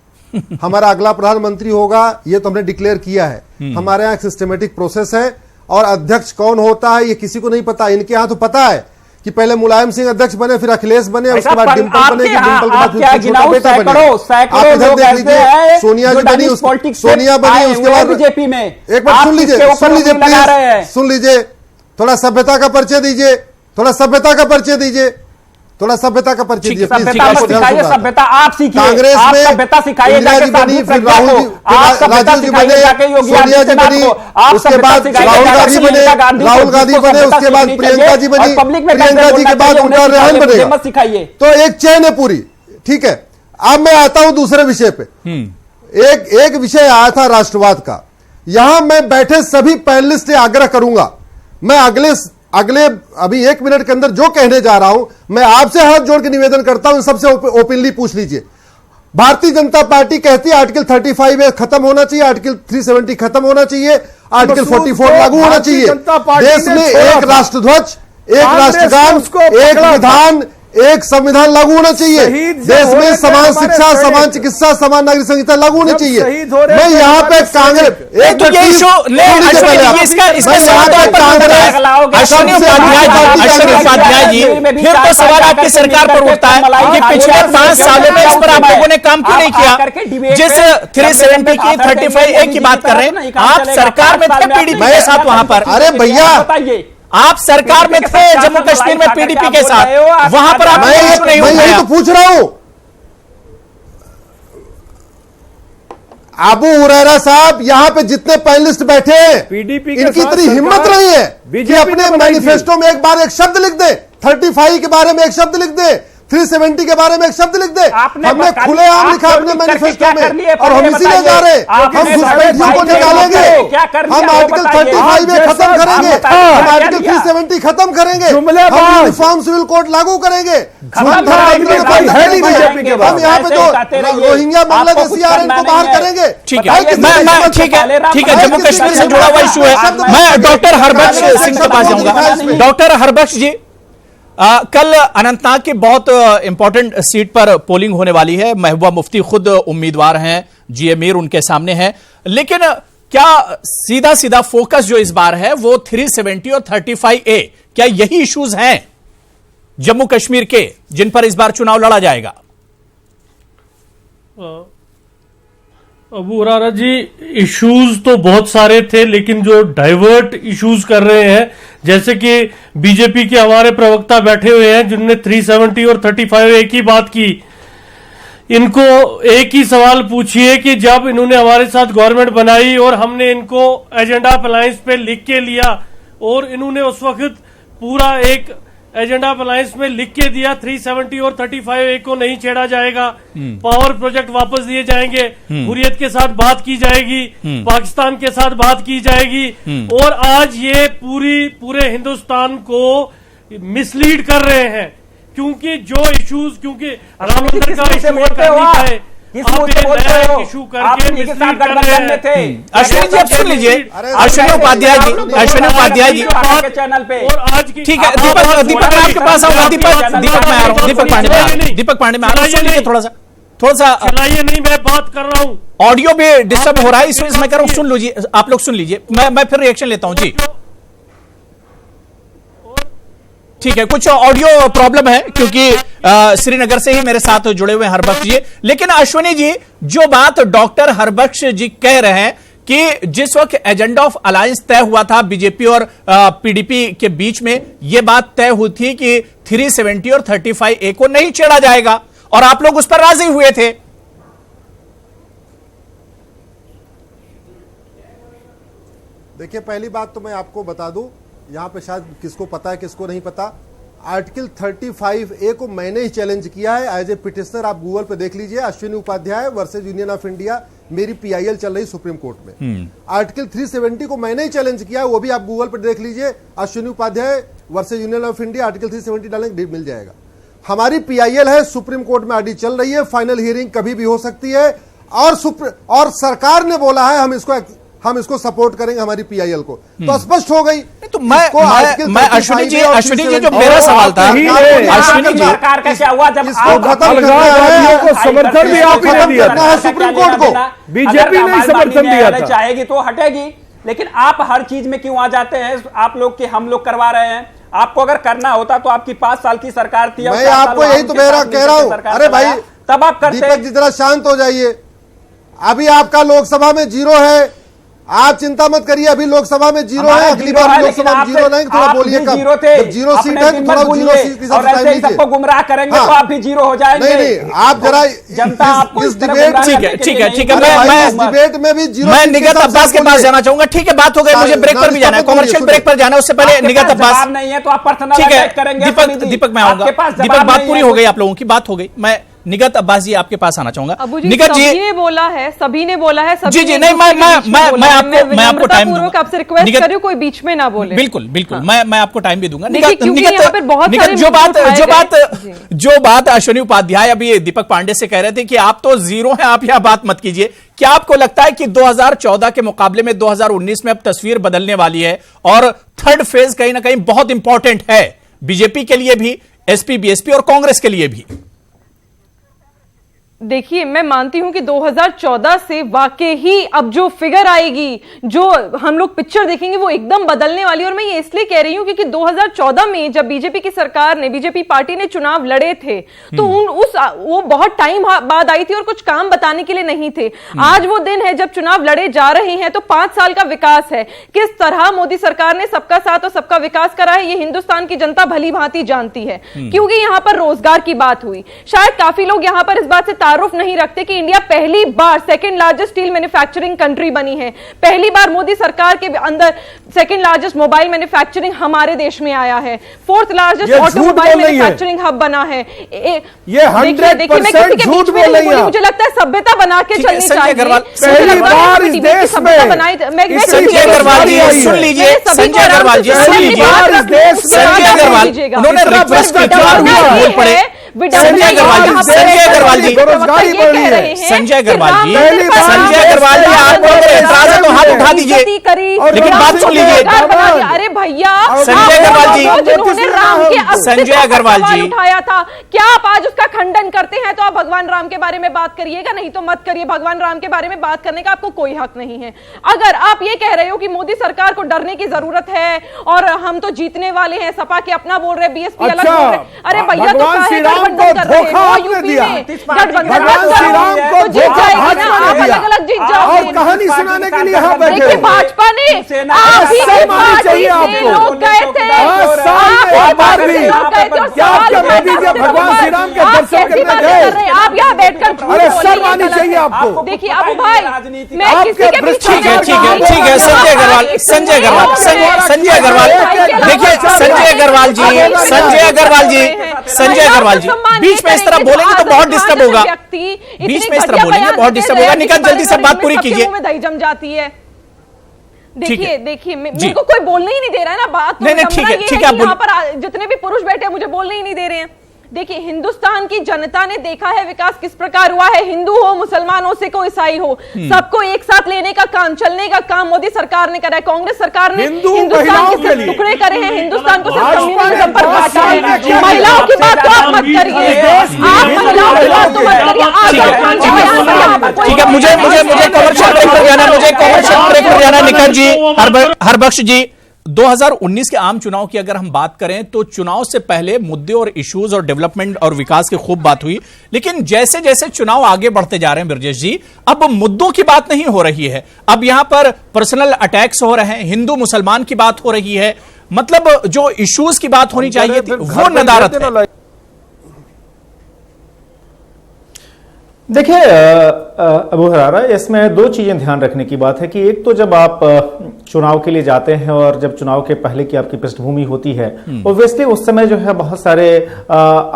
हमारा अगला प्रधानमंत्री होगा ये तो हमने डिक्लेयर किया है। हमारे यहाँ एक सिस्टमेटिक प्रोसेस है, और अध्यक्ष कौन होता है ये किसी को नहीं पता। इनके यहाँ तो पता है कि पहले मुलायम सिंह अध्यक्ष बने, फिर अखिलेश बने, उसके बाद डिंपल बने, डिंपल के बाद छोटा बेटा बने। आप इधर देख लीजिए, सोनिया जी बनी, सोनिया बनी, उसके बाद बीजेपी में। एक बार सुन लीजिए प्लीज, सुन लीजिए, थोड़ा सभ्यता का परिचय दीजिए, थोड़ा सभ्यता का परिचय दीजिए। थोड़ा सभ्यता का परिचय दिए। सभ्यता मत सिखाइए, सभ्यता आप सीखिए। कांग्रेस आप में सभ्यता सिखाइए इंदिरा जी बनी, फिर राहुल जी, राजीव जी बने, सोनिया जी बनी, उसके बाद राहुल गांधी बने, उसके बाद प्रियंका जी बनी, प्रियंका जी के बाद उनका रेहान बनेगा। सिखाइए। तो एक चेन है पूरी, ठीक है। अब मैं आता हूं दूसरे विषय पे। एक विषय आया था राष्ट्रवाद का। यहां मैं बैठे सभी पैनलिस्ट से आग्रह करूंगा, मैं अगले अभी 1 मिनट के अंदर जो कहने जा रहा हूं, मैं आपसे हाथ जोड़ के निवेदन करता हूं, सबसे ओपनली पूछ लीजिए। भारतीय जनता पार्टी कहती है आर्टिकल 35 खत्म होना चाहिए, आर्टिकल 370 खत्म होना चाहिए, आर्टिकल 44 लागू होना चाहिए। देश में एक राष्ट्रध्वज, एक राष्ट्रगान, एक विधान, एक संविधान लागू होना चाहिए। देश में समान शिक्षा, समान चिकित्सा, समान नागरिक संहिता लागू होनी चाहिए। मैं यहाँ पे कांग्रेस उपाध्याय जी, फिर तो सवाल आपकी सरकार पर उठता है कि पिछले 5 सालों में इस पर आप लोगों ने काम क्यों नहीं किया? जिस 370 की 35A की बात कर रहे हैं, आप सरकार में थे पीडीपी के साथ वहां पर। अरे भैया, आप सरकार में थे जम्मू कश्मीर में पीडीपी के साथ, वहां पर आप नहीं मैं यही तो पूछ रहा हूं। अबू हुरैरा साहब, यहां पे जितने पैनलिस्ट बैठे हैं, पीडीपी इनकी इतनी हिम्मत नहीं है कि अपने मैनिफेस्टो में एक बार एक शब्द लिख दे, 35 के बारे में एक शब्द लिख दे, 370 के बारे में एक शब्द लिख दे। हमने खुलेआम लिखा अपने मैनिफेस्टो में, और हम इसीलिए जा रहे हैं। हम घुसपैठियों को निकालेंगे, हम आर्टिकल 35 में खत्म करेंगे, हम आर्टिकल 370 खत्म करेंगे, हम यूनिफॉर्म सिविल कोड लागू करेंगे, हम यहाँ पे जो रोहिंग्या बांग्लादेशी आ रहे हैं इनको बाहर करेंगे। ठीक है, जम्मू कश्मीर से जुड़ा हुआ इशू है। मैं डॉक्टर हरबख्श सिंह के पास जाऊंगा। डॉक्टर हरबख्श जी, कल अनंतनाग की बहुत इंपॉर्टेंट सीट पर पोलिंग होने वाली है। महबूबा मुफ्ती खुद उम्मीदवार हैं, जीए मीर उनके सामने हैं, लेकिन क्या सीधा फोकस जो इस बार है वो 370 और 35A, क्या यही इश्यूज हैं जम्मू कश्मीर के जिन पर इस बार चुनाव लड़ा जाएगा? अबू हुरैरा जी, इश्यूज तो बहुत सारे थे, लेकिन जो डाइवर्ट इश्यूज कर रहे हैं, जैसे कि बीजेपी के हमारे प्रवक्ता बैठे हुए हैं जिनने 370 और 35A की बात की, इनको एक ही सवाल पूछिए कि जब इन्होंने हमारे साथ गवर्नमेंट बनाई और हमने इनको एजेंडा अलायंस पे लिख के लिया, और इन्होंने उस वक्त पूरा एक एजेंडा अलायंस में लिख के दिया 370 और 35A को नहीं छेड़ा जाएगा, पावर प्रोजेक्ट वापस दिए जाएंगे, हुर्रियत के साथ बात की जाएगी, पाकिस्तान के साथ बात की जाएगी, और आज ये पूरे हिंदुस्तान को मिसलीड कर रहे हैं। क्योंकि जो इश्यूज, क्योंकि राम मंदिर का इशू है, इशू करके मिसलीड कर रहे हैं। अश्विनी जी, अब सुन लीजिए, अश्विनी उपाध्याय जी चैनल पे। और आज की, ठीक है, दीपक मैं आपके पास आऊंगा। दीपक मैं आ रहा हूँ, दीपक पांडे में आ रहा हूँ। सुन लीजिए, थोड़ा सा चलाइए नहीं, मैं बात कर रहा हूँ। ऑडियो भी डिस्टर्ब हो रहा है, इसमें मैं कह रहा हूँ सुन लीजिए, आप लोग सुन लीजिए, मैं फिर रिएक्शन लेता हूँ जी। ठीक है, कुछ ऑडियो प्रॉब्लम है क्योंकि श्रीनगर से ही मेरे साथ जुड़े हुए हरबख्श जी। लेकिन अश्विनी जी, जो बात डॉक्टर हरबख्श जी कह रहे हैं कि जिस वक्त एजेंडा ऑफ अलायंस तय हुआ था बीजेपी और पीडीपी के बीच में, यह बात तय हुई थी कि 370 और 35A को नहीं छेड़ा जाएगा, और आप लोग उस पर राजी हुए थे। देखिए, पहली बात तो मैं आपको बता दूं, यहां पे शायद किसको पता है किसको नहीं पता, आर्टिकल 35A को मैंने ही चैलेंज किया है एज ए पिटिशनर। आप गूगल पे देख लीजिए, Ashwini Upadhyay versus union of India, मेरी PIL चल रही सुप्रीम कोर्ट में। आर्टिकल 370 को मैंने ही चैलेंज किया है, वो भी आप गूगल पे देख लीजिए, Ashwini Upadhyay versus union of India, article 370 डालेंगे मिल जाएगा। हमारी PIL है, सुप्रीम कोर्ट में आरडी चल रही है, फाइनल हियरिंग कभी भी हो सकती है, और सरकार ने बोला है हम इसको सपोर्ट करेंगे, हमारी PIL को, तो स्पष्ट हो गई। तो मैं अश्विनी जी जो मेरा सवाल था, अश्विनी जी, सरकार का क्या हुआ जब इसको खत्म करना है, समर्थन भी आप खत्म करना है सुप्रीम कोर्ट को। बीजेपी ने समर्थन दिया था, चाहेगी तो हटेगी, लेकिन आप हर चीज में क्यों आ जाते हैं? आप लोग के हम लोग करवा रहे हैं, आपको अगर करना होता तो आपकी 5 साल की सरकार थी। मैं आपको यही तो मेरा कह रहा हूं। अरे भाई, तब आप करते। दीपक जी जरा शांत हो जाइए। अभी आपका लोकसभा में 0 है, आप चिंता मत करिए, अभी लोकसभा में जीरो है, अगली बार लोकसभा में जीरो रहेंगे। थोड़ा बोलिए कब, जब जीरो सीट है तो थोड़ा जीरो सीट की सबको गुमराह करेंगे तो आप भी जीरो हो जाएंगे। नहीं, आप जरा जनता आपको इस डिबेट, ठीक है इस डिबेट में भी जीरो। मैं निगत अब्बास के पास जाना चाहूंगा। ठीक है, बात हो गई, मुझे ब्रेक पर भी जाना है, कॉमर्शियल ब्रेक पर जाना है, उससे पहले निगत अब्बास नहीं है तो आप पर्सनल ठीक है, करेंगे। दीपक मैं आऊंगा। दीपक बात पूरी हो गई, आप लोगों की बात हो गई। मैं निगत अब्बास जी आपके पास आना चाहूंगा। निगत जी, सभी ने बोला है, सभी ने बोला है, जी जी नहीं, मैं आपको टाइम दूंगा, आपसे रिक्वेस्ट कर रही हूं कोई बीच में ना बोले। बिल्कुल बिल्कुल, मैं आपको टाइम भी दूंगा। जो बात अश्विनी उपाध्याय अभी दीपक पांडे से कह रहे थे कि आप तो जीरो हैं, आप यह बात मत कीजिए। क्या आपको लगता है कि 2014 के मुकाबले में 2019 में अब तस्वीर बदलने वाली है और थर्ड फेज कहीं ना कहीं बहुत इंपॉर्टेंट है बीजेपी के लिए भी, एसपी बीएसपी और कांग्रेस के लिए भी? देखिए, मैं मानती हूं कि 2014 से वाकई ही अब जो फिगर आएगी, जो हम लोग पिक्चर देखेंगे वो एकदम बदलने वाली। और मैं ये इसलिए कह रही हूं क्योंकि 2014 में जब बीजेपी की सरकार ने, बीजेपी पार्टी ने चुनाव लड़े थे तो वो बहुत टाइम बाद आई थी और कुछ काम बताने के लिए नहीं थे। आज वो दिन है जब चुनाव लड़े जा रहे हैं, तो 5 साल का विकास है, किस तरह मोदी सरकार ने सबका साथ और सबका विकास करा है, ये हिंदुस्तान की जनता भली भांति जानती है। क्योंकि यहां पर रोजगार की बात हुई, शायद काफी लोग यहां पर इस बात से तारुफ नहीं रखते कि इंडिया पहली बार second largest steel manufacturing country बनी है। पहली बार मोदी सरकार के अंदर सेकंड लार्जेस्ट मोबाइल मैन्युफैक्चरिंग हमारे देश में आया है, fourth largest automobile manufacturing hub बना है। ये 100% झूठ बोल रही है। मुझे लगता है सभ्यता बना के चलनी चाहिए। पहली बार इस देश में संजय अग्रवाल जी सुन लीजिए, संजय अग्रवाल जी सुन लीजिए, संजय अग्रवाल उन्होंने रिक्वेस्ट की बोल पड़े। संजय अग्रवाल जी बेरोजगारी बढ़ रही है। संजय अग्रवाल जी आपको एतराज है तो हाथ उठा दीजिए, लेकिन बात सुन लीजिए। अरे भैया, संजय अग्रवाल जी, जिन्होंने राम के संजय अग्रवाल जी उठाया था, क्या आप आज उसका खंडन करते हैं? तो आप भगवान राम के बारे में बात करिएगा, नहीं तो मत करिए। भगवान राम के बारे में बात करने का आपको कोई हक नहीं है। अगर आप ये कह रहे हो कि मोदी सरकार को डरने की जरूरत है और हम तो जीतने वाले हैं, सपा के अपना बोल रहे, बीएसपी अलग बोल रहे, अरे भैया तो गठबंधन कर रहे हो यूपी में, गठबंधन तो जीत जाएगी ना, आप अलग अलग जीत जाओगे। कहानी सुनाने के लिए यहाँ बैठे। देखिए, भाजपा ने लोग गए थे, भगवान श्री राम के दर्शन करने गए, आप यहाँ बैठकर अरे शर्म आनी चाहिए आपको। देखिए अबू भाई, मैं किसी के पीछे ठीक है संजय अग्रवाल देखिए संजय अग्रवाल जी बीच में इस तरह बोलेंगे तो बहुत डिस्टर्ब होगा। बीच में इस तरह बोलेंगे बहुत डिस्टर्ब होगा। निकल जल्दी से बात पूरी कीजिए। दही जम जाती है। देखिए मेरे को कोई बोलने ही नहीं दे रहा है ना बात। नहीं ठीक है यहाँ पर जितने भी पुरुष बैठे हैं मुझे बोलने ही नहीं दे रहे हैं। देखिए, हिंदुस्तान की जनता ने देखा है विकास किस प्रकार हुआ है। हिंदू हो, मुसलमान हो, सिख हो, ईसाई हो, सबको एक साथ लेने का काम, चलने का काम मोदी सरकार ने करा है। कांग्रेस सरकार ने हिंदुस्तान के सिर्फ टुकड़े करे हैं, हिंदुस्तान को सिर्फ कम्युनिज्म पर बांटा है। महिलाओं की बात तो आप मत करिए, आप महिलाओं की बात तो मत करिए। ठीक है, मुझे कमर्शियल ब्रेक पर जाना। निखिल जी, हरबख्श जी, 2019 के आम चुनाव की अगर हम बात करें तो चुनाव से पहले मुद्दे और इश्यूज और डेवलपमेंट और विकास की खूब बात हुई, लेकिन जैसे जैसे चुनाव आगे बढ़ते जा रहे हैं ब्रजेश जी, अब मुद्दों की बात नहीं हो रही है। अब यहां पर पर्सनल अटैक्स हो रहे हैं, हिंदू मुसलमान की बात हो रही है, मतलब जो इश्यूज की बात होनी चाहिए थी वो नदारत है। देखिए अबू हरारा, इसमें दो चीजें ध्यान रखने की बात है कि एक तो जब आप चुनाव के लिए जाते हैं और जब चुनाव के पहले की आपकी पृष्ठभूमि होती है, ऑब्वियसली उस समय जो है बहुत सारे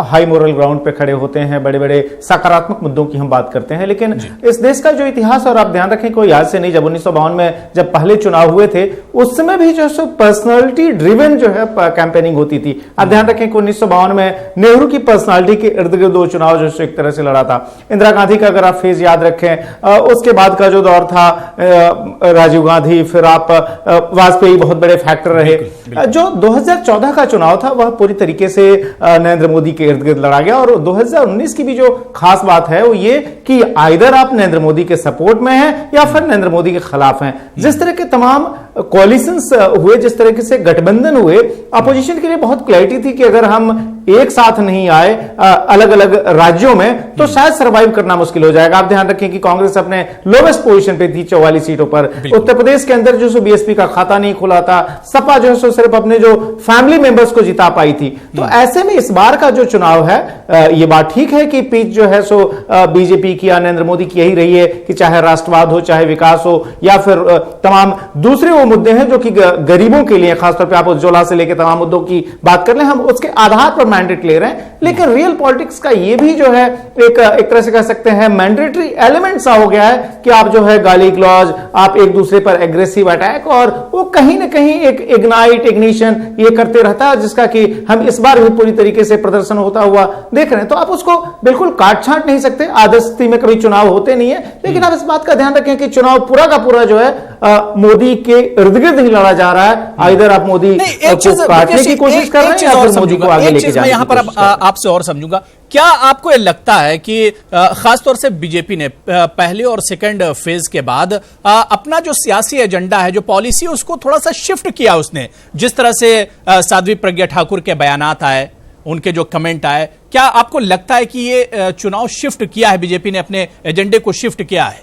हाई मोरल ग्राउंड पे खड़े होते हैं, बड़े बड़े सकारात्मक मुद्दों की हम बात करते हैं। लेकिन इस देश का जो इतिहास, और आप ध्यान रखें कोई आज से नहीं, जब 1952 में जब पहले चुनाव हुए थे उस समय भी जो है पर्सनैलिटी ड्रिवन जो है कैंपेनिंग होती थी। आप ध्यान रखें कि 1952 में नेहरू की पर्सनैलिटी के इर्द गिर्द दो चुनाव जो एक तरह से लड़ा था। इंदिरा गांधी का अगर आप फेज याद रखें, उसके बाद का जो दौर था राजीव गांधी, फिर आप वाजपेयी बहुत बड़े फैक्टर रहे। जो 2014 का चुनाव था वह पूरी तरीके से नरेंद्र मोदी के इर्द गिर्द लड़ा गया। और 2019 की भी जो खास बात है वो ये कि आइदर आप नरेंद्र मोदी के सपोर्ट में हैं या फिर नरेंद्र मोदी के खिलाफ हैं। जिस तरह के तमाम कोलिशंस हुए, जिस तरीके से गठबंधन हुए, अपोजिशन के लिए बहुत क्लैरिटी थी कि अगर हम एक साथ नहीं आए अलग अलग राज्यों में तो शायद सरवाइव करना मुश्किल हो जाएगा। आप ध्यान रखें कि कांग्रेस अपने लोवेस्ट पोजीशन पे थी 44 सीटों पर। उत्तर प्रदेश के अंदर जो सो बीएसपी का खाता नहीं खुला था, सपा जो है सो सिर्फ अपने जो फैमिली मेंबर्स को जिता पाई थी। तो ऐसे में इस बार का जो चुनाव है, ये बात ठीक है कि पीच जो है सो बीजेपी की या नरेंद्र मोदी की यही रही है कि चाहे राष्ट्रवाद हो, चाहे विकास हो, या फिर तमाम दूसरे वो मुद्दे हैं जो कि गरीबों के लिए, खासतौर पर आप उज्ज्वला से लेकर तमाम मुद्दों की बात कर लें, हम उसके आधार पर मैंडेट ले रहे हैं। लेकिन रियल पॉलिटिक्स का ये भी जो है एक तरह से कह सकते हैं मैंडेटरी एलिमेंट सा हो गया है कि आप जो है गाली ग्लॉज, आप एक दूसरे पर एग्रेसिव अटैक, और वो कहीं ना कहीं एक इग्निशन ये करते रहता है, जिसका कि हम इस बार भी पूरी तरीके से प्रदर्शन होता हुआ देख रहे हैं। तो आप उसको बिल्कुल काट छांट नहीं सकते, आदर्श स्थिति में कभी चुनाव होते नहीं है, लेकिन आप इस बात का ध्यान रखें कि चुनाव पूरा का पूरा जो है मोदी के इर्द गिर्द ही लड़ा जा रहा है। इधर आप मोदी को काटने की कोशिश कर रहे हैं या फिर मोदी को आगे लेके जाने यहां पर आपसे और समझूंगा, क्या आपको यह लगता है कि खासतौर से बीजेपी ने पहले और सेकंड फेज के बाद अपना जो सियासी एजेंडा है, जो पॉलिसी, उसको थोड़ा सा शिफ्ट किया उसने? जिस तरह से साध्वी प्रज्ञा ठाकुर के बयानात आए, उनके जो कमेंट आए, क्या आपको लगता है कि ये चुनाव शिफ्ट किया है, बीजेपी ने अपने एजेंडे को शिफ्ट किया है?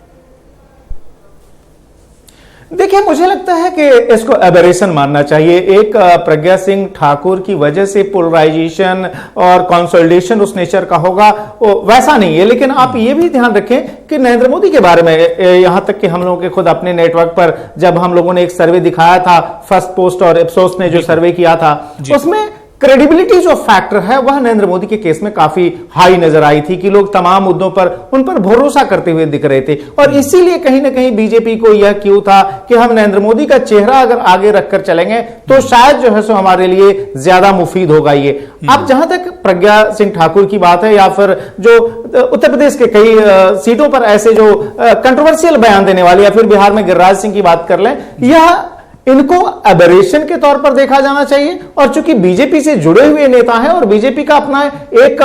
देखिए, मुझे लगता है कि इसको एबरेशन मानना चाहिए। एक प्रज्ञा सिंह ठाकुर की वजह से पोलराइजेशन और कंसोलिडेशन उस नेचर का होगा, वैसा नहीं है। लेकिन आप ये भी ध्यान रखें कि नरेंद्र मोदी के बारे में, यहां तक कि हम लोगों के खुद अपने नेटवर्क पर जब हम लोगों ने एक सर्वे दिखाया था, फर्स्ट पोस्ट और इप्सोस ने जो सर्वे किया था, उसमें क्रेडिबिलिटी जो फैक्टर है वह नरेंद्र मोदी के केस में काफी हाई नजर आई थी कि लोग तमाम मुद्दों पर उन पर भरोसा करते हुए दिख रहे थे। और इसीलिए कहीं ना कहीं बीजेपी को यह क्यों था कि हम नरेंद्र मोदी का चेहरा अगर आगे रखकर चलेंगे तो शायद जो है सो हमारे लिए ज्यादा मुफीद होगा। ये अब जहां तक प्रज्ञा सिंह ठाकुर की बात है, या फिर जो उत्तर प्रदेश के कई सीटों पर ऐसे जो कंट्रोवर्शियल बयान देने वाले, या फिर बिहार में गिरिराज सिंह की बात कर लें, यह इनको एबरेशन के तौर पर देखा जाना चाहिए। और चूंकि बीजेपी से जुड़े हुए नेता हैं और बीजेपी का अपना एक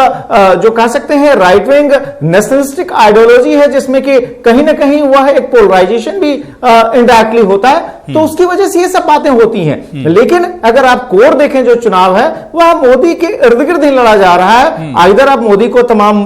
जो कह सकते हैं राइट विंग नेशनलिस्टिक आइडियोलॉजी है, जिसमें कि कहीं ना कहीं वह एक पोलराइजेशन भी इनडायरेक्टली होता है, तो उसकी वजह से ये सब बातें होती हैं। लेकिन अगर आप कोर देखें, जो चुनाव है वह मोदी के इर्द गिर्द ही लड़ा जा रहा है। इधर आप मोदी को तमाम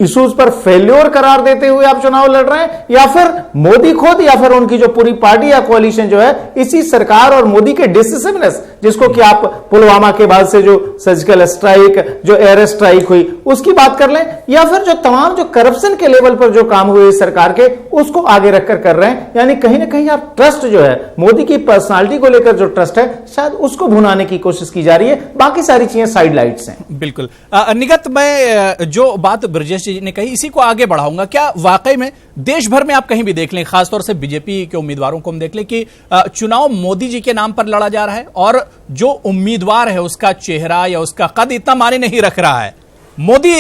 इश्यूज पर फेल्योर करार देते हुए आप चुनाव लड़ रहे हैं, या फिर मोदी खुद या फिर उनकी जो पूरी पार्टी या कोalition जो है इसी सरकार और मोदी के डिसिसिवनेस, जिसको कि आप पुलवामा के बाद से जो सर्जिकल स्ट्राइक, जो एयर स्ट्राइक हुई, उसकी बात कर लें, या फिर जो तमाम जो करप्शन के लेवल पर जो काम हुए इस सरकार के, उसको आगे रखकर कर रहे हैं। यानी कहीं ना कहीं आप ट्रस्ट जो है, मोदी की पर्सनालिटी को लेकर जो ट्रस्ट है, शायद उसको भुनाने की कोशिश की जा रही है। बाकी सारी चीजें साइड लाइट्स हैं। बिल्कुल। निगत, मैं जो बात ब्रजेश जी ने कही इसी को आगे बढ़ाऊंगा। क्या वाकई में देश भर में आप कहीं भी देख लें, खासतौर से बीजेपी के उम्मीदवारों को हम देख लें कि चुनाव मोदी जी के नाम पर लड़ा जा रहा है, और जो उम्मीदवार है उसका चेहरा या उसका कद इतना मायने नहीं रख रहा है, मोदी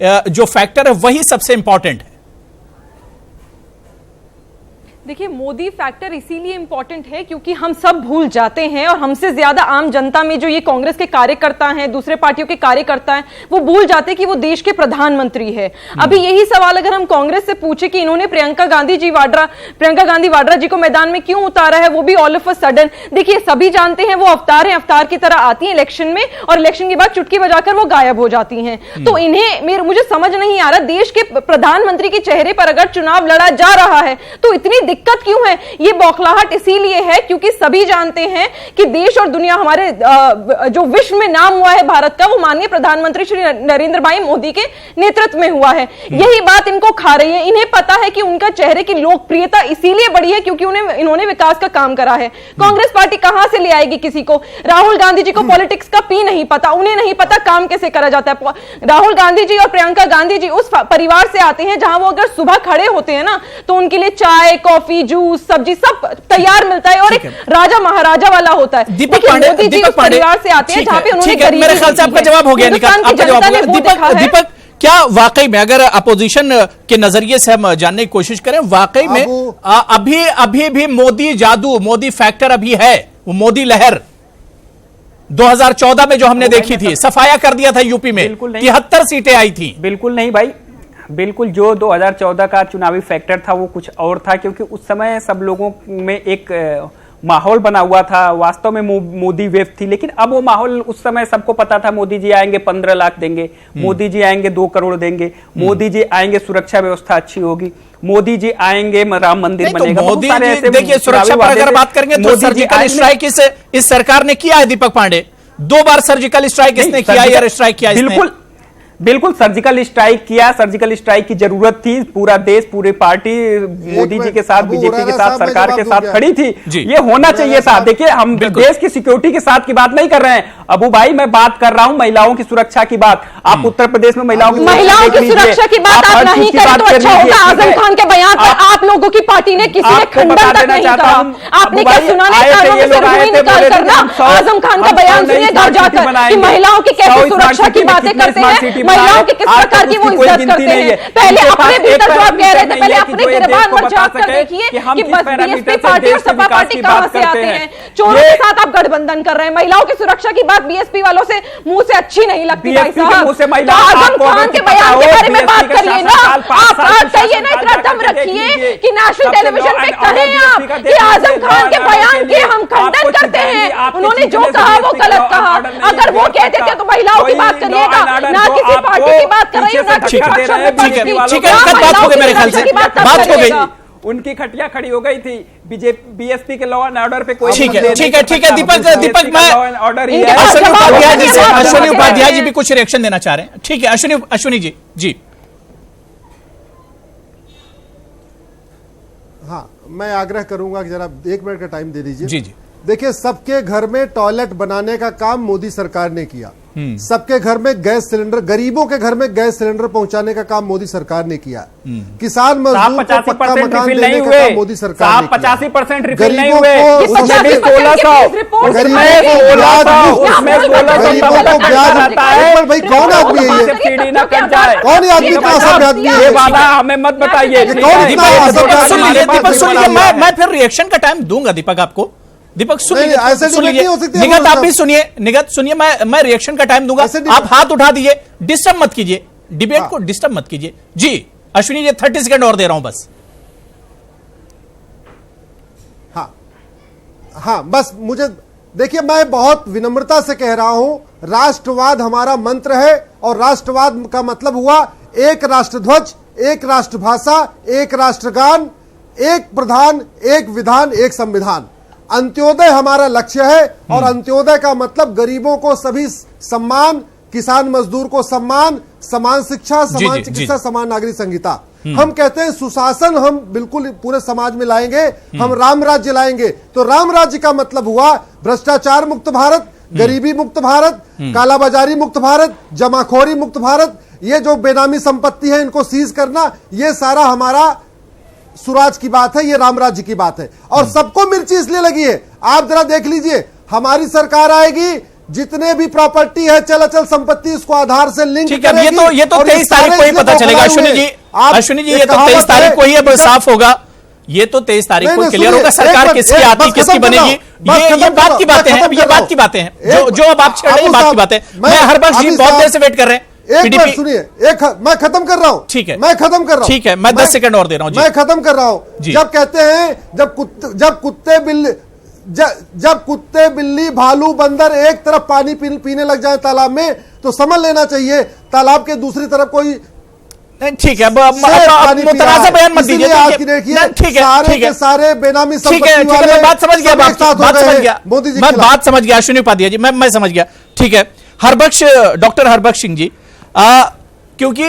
जो फैक्टर है वही सबसे इंपॉर्टेंट है? देखिए, मोदी फैक्टर इसीलिए इंपॉर्टेंट है क्योंकि हम सब भूल जाते हैं, और हमसे ज्यादा आम जनता में जो ये कांग्रेस के कार्यकर्ता हैं, दूसरे पार्टियों के कार्यकर्ता हैं, वो भूल जाते हैं कि वो देश के प्रधानमंत्री है। अभी यही सवाल अगर हम कांग्रेस से पूछे कि इन्होंने प्रियंका गांधी वाड्रा जी को मैदान में क्यों उतारा है, वो भी ऑल ऑफ अ सडन। देखिए, सभी जानते हैं वो अवतार है, अवतार की तरह आती है इलेक्शन में, और इलेक्शन के बाद चुटकी बजाकर वो गायब हो जाती हैं। तो इन्हें मुझे समझ नहीं आ रहा, देश के प्रधानमंत्री के चेहरे पर अगर चुनाव लड़ा जा रहा है तो इतनी दिक्कत क्यों है? ये बौखलाहट इसीलिए है क्योंकि सभी जानते हैं कि देश और दुनिया, हमारे जो विश्व में नाम हुआ है भारत का, वो माननीय प्रधानमंत्री श्री नरेंद्र भाई मोदी के नेतृत्व में हुआ है। यही बात इनको खा रही है। इन्हें पता है कि उनका चेहरे की लोकप्रियता इसीलिए बढ़ी है क्योंकि इन्होंने विकास का काम करा है। कांग्रेस पार्टी कहां से ले आएगी किसी को? राहुल गांधी जी को पॉलिटिक्स का पी नहीं पता, उन्हें नहीं पता काम कैसे करा जाता है। राहुल गांधी जी और प्रियंका गांधी जी उस परिवार से आते हैं जहां वो अगर सुबह खड़े होते हैं ना, तो उनके लिए चाय, कॉफी, जूस, सब्जी सब तैयार मिलता है, और एक राजा महाराजा वाला होता है। दीपक पांडे परिवार से आते हैं जहां पे उन्होंने, मेरे ख्याल से आपका जवाब हो गया। दीपक, क्या वाकई में अगर अपोजिशन के नजरिए से हम जानने की कोशिश करें, वाकई में अभी भी मोदी जादू, मोदी फैक्टर अभी है, वो मोदी लहर 2014 में जो हमने देखी थी, सफाया कर दिया था यूपी में, 73 सीटें आई थी? बिल्कुल नहीं भाई, बिल्कुल। जो 2014 का चुनावी फैक्टर था वो कुछ और था, क्योंकि उस समय सब लोगों में एक माहौल बना हुआ था, वास्तव में मोदी वेव थी। लेकिन अब वो माहौल, उस समय सबको पता था मोदी जी आएंगे 15 लाख देंगे, मोदी जी आएंगे 2 करोड़ देंगे, मोदी जी आएंगे सुरक्षा व्यवस्था अच्छी होगी, मोदी जी आएंगे राम मंदिर बनेगा। तो मोदी जी देखिए, सुरक्षा पर अगर बात करेंगे तो सर्जिकल स्ट्राइक इस सरकार ने किया है। दीपक पांडे 2 बार सर्जिकल स्ट्राइक इसने किया, एयर स्ट्राइक किया इसने। बिल्कुल सर्जिकल स्ट्राइक किया। सर्जिकल स्ट्राइक की जरूरत थी। पूरा देश, पूरी पार्टी मोदी जी के साथ, बीजेपी के साथ, सरकार के साथ खड़ी थी। ये होना चाहिए था। देखिए, हम देश की सिक्योरिटी के साथ की बात नहीं कर रहे हैं अबू भाई, मैं बात कर रहा हूं महिलाओं की सुरक्षा की बात। आप उत्तर प्रदेश में महिलाओं की सुरक्षा की बात आप नहीं करें तो अच्छा होगा। आजम खान के बयान पर आप लोगों की पार्टी ने किसी ने खंडन तक नहीं करा। आपने क्या सुना नहीं? आजम खान का बयान सुनिए घर जाकर कि महिलाओं की कैसे सुरक्षा की बातें करते हैं, महिलाओं की किस प्रकार की वो इज्जत करते हैं। पहले अपने भीतर जो आप कह रहे थे, पहले अपने गिरबान पर जाकर देखिए कि बीएसपी पार्टी और सपा पार्टी कहां से आते हैं। चोरों के साथ आप गठबंधन कर रहे हैं। महिलाओं की सुरक्षा की बात बीएसपी वालों से मुंह से अच्छी नहीं लगती भाई साहब। आजम खान के बयान के बारे में बात करिए ना। आप कहिए ना, इतना दम रखिए कि नेशनल टेलीविजन पे कहें आप कि आजम खान के बयान के हम खंडन करते हैं। उन्होंने जो कहा वो गलत कहा। अगर वो कहते थे तो महिलाओं की बात करिएगा, ना किसी पार्टी की बात कर रही हूं, ना किसी बात हो गई, मेरे ख्याल से बात हो गई। उनकी खटिया खड़ी हो गई थी बीएसपी के लॉ एंड ऑर्डर पे कोई। ठीक है दीपक मैं अश्विनी उपाध्याय जी भी कुछ रिएक्शन देना चाह रहे हैं। ठीक है अश्विनी जी। हाँ, मैं आग्रह करूंगा कि जरा 1 मिनट का टाइम दे दीजिए। जी। देखिए, सबके घर में टॉयलेट बनाने का काम मोदी सरकार ने किया। सबके घर में गैस सिलेंडर, गरीबों के घर में गैस सिलेंडर पहुंचाने का काम मोदी सरकार ने किया। किसान मजदूर को पक्का मकान देने का काम मोदी सरकार ने किया। 85% गरीबों को भाई कौन आदमी है ये? कौन आदमी का असर आदमी है? हमें मत बताइए। मैं फिर रिएक्शन का टाइम दूंगा दीपक आपको। दीपक सुनिए, निगत आप भी सुनिए, निगत सुनिए, मैं रिएक्शन का टाइम दूंगा। आप हाथ उठा दीजिए, डिस्टर्ब मत कीजिए, डिबेट को डिस्टर्ब मत कीजिए। जी अश्विनी जी 30 सेकंड और दे रहा हूं बस। हाँ बस मुझे देखिए, मैं बहुत विनम्रता से कह रहा हूं, राष्ट्रवाद हमारा मंत्र है और राष्ट्रवाद का मतलब हुआ एक राष्ट्रध्वज, एक राष्ट्रभाषा, एक राष्ट्रगान, एक प्रधान, एक विधान, एक संविधान। अंत्योदय हमारा लक्ष्य है और अंत्योदय का मतलब गरीबों को सभी सम्मान, किसान मजदूर को सम्मान, समान शिक्षा, समान चिकित्सा, समान नागरिक संहिता। हम कहते हैं सुशासन हम बिल्कुल पूरे समाज में लाएंगे, हम राम राज्य लाएंगे। तो राम राज्य का मतलब हुआ भ्रष्टाचार मुक्त भारत, गरीबी मुक्त भारत, कालाबाजारी मुक्त भारत, जमाखोरी मुक्त भारत, ये जो बेनामी संपत्ति है इनको सीज करना, ये सारा हमारा सुराज की बात है, ये राम राज्य की बात है। और सबको मिर्ची इसलिए लगी है, आप जरा देख लीजिए, हमारी सरकार आएगी, जितने भी प्रॉपर्टी है, चल अचल संपत्ति, इसको आधार से लिंक करेगी। ये तो 23 तारीख को ही पता चलेगा अश्विनी जी, ये तो 23 तारीख को ही अब साफ होगा। ये तो 23 तारीख को क्लियर होगा सरकार किसकी आती, किसकी बनेगी। ये बात की बातें हैं, ये बात की बातें हैं जो अब आप छेड़ रहे हैं, बात की बातें। मैं हर बार बहुत देर से वेट कर रहे हैं। एक बार सुनिए, मैं खत्म कर रहा हूं। ठीक है, मैं खत्म कर रहा हूं। ठीक है, मैं 10 सेकंड और दे रहा हूं। मैं खत्म कर रहा हूं। जब कहते हैं जब कुत्ते बिल्ली भालू बंदर एक तरफ पानी पीने लग जाए तालाब में, तो समझ लेना चाहिए तालाब के दूसरी तरफ कोई। ठीक है, मुतनाज़ा बयान मत दीजिए। सारे के सारे बेनामी संपत्ति वाले, मैं बात समझ गया, मोदी जी, मैं बात समझ गया अश्विनी उपाध्याय जी, मैं समझ गया। ठीक है, डॉक्टर हरबख्श सिंह जी, क्योंकि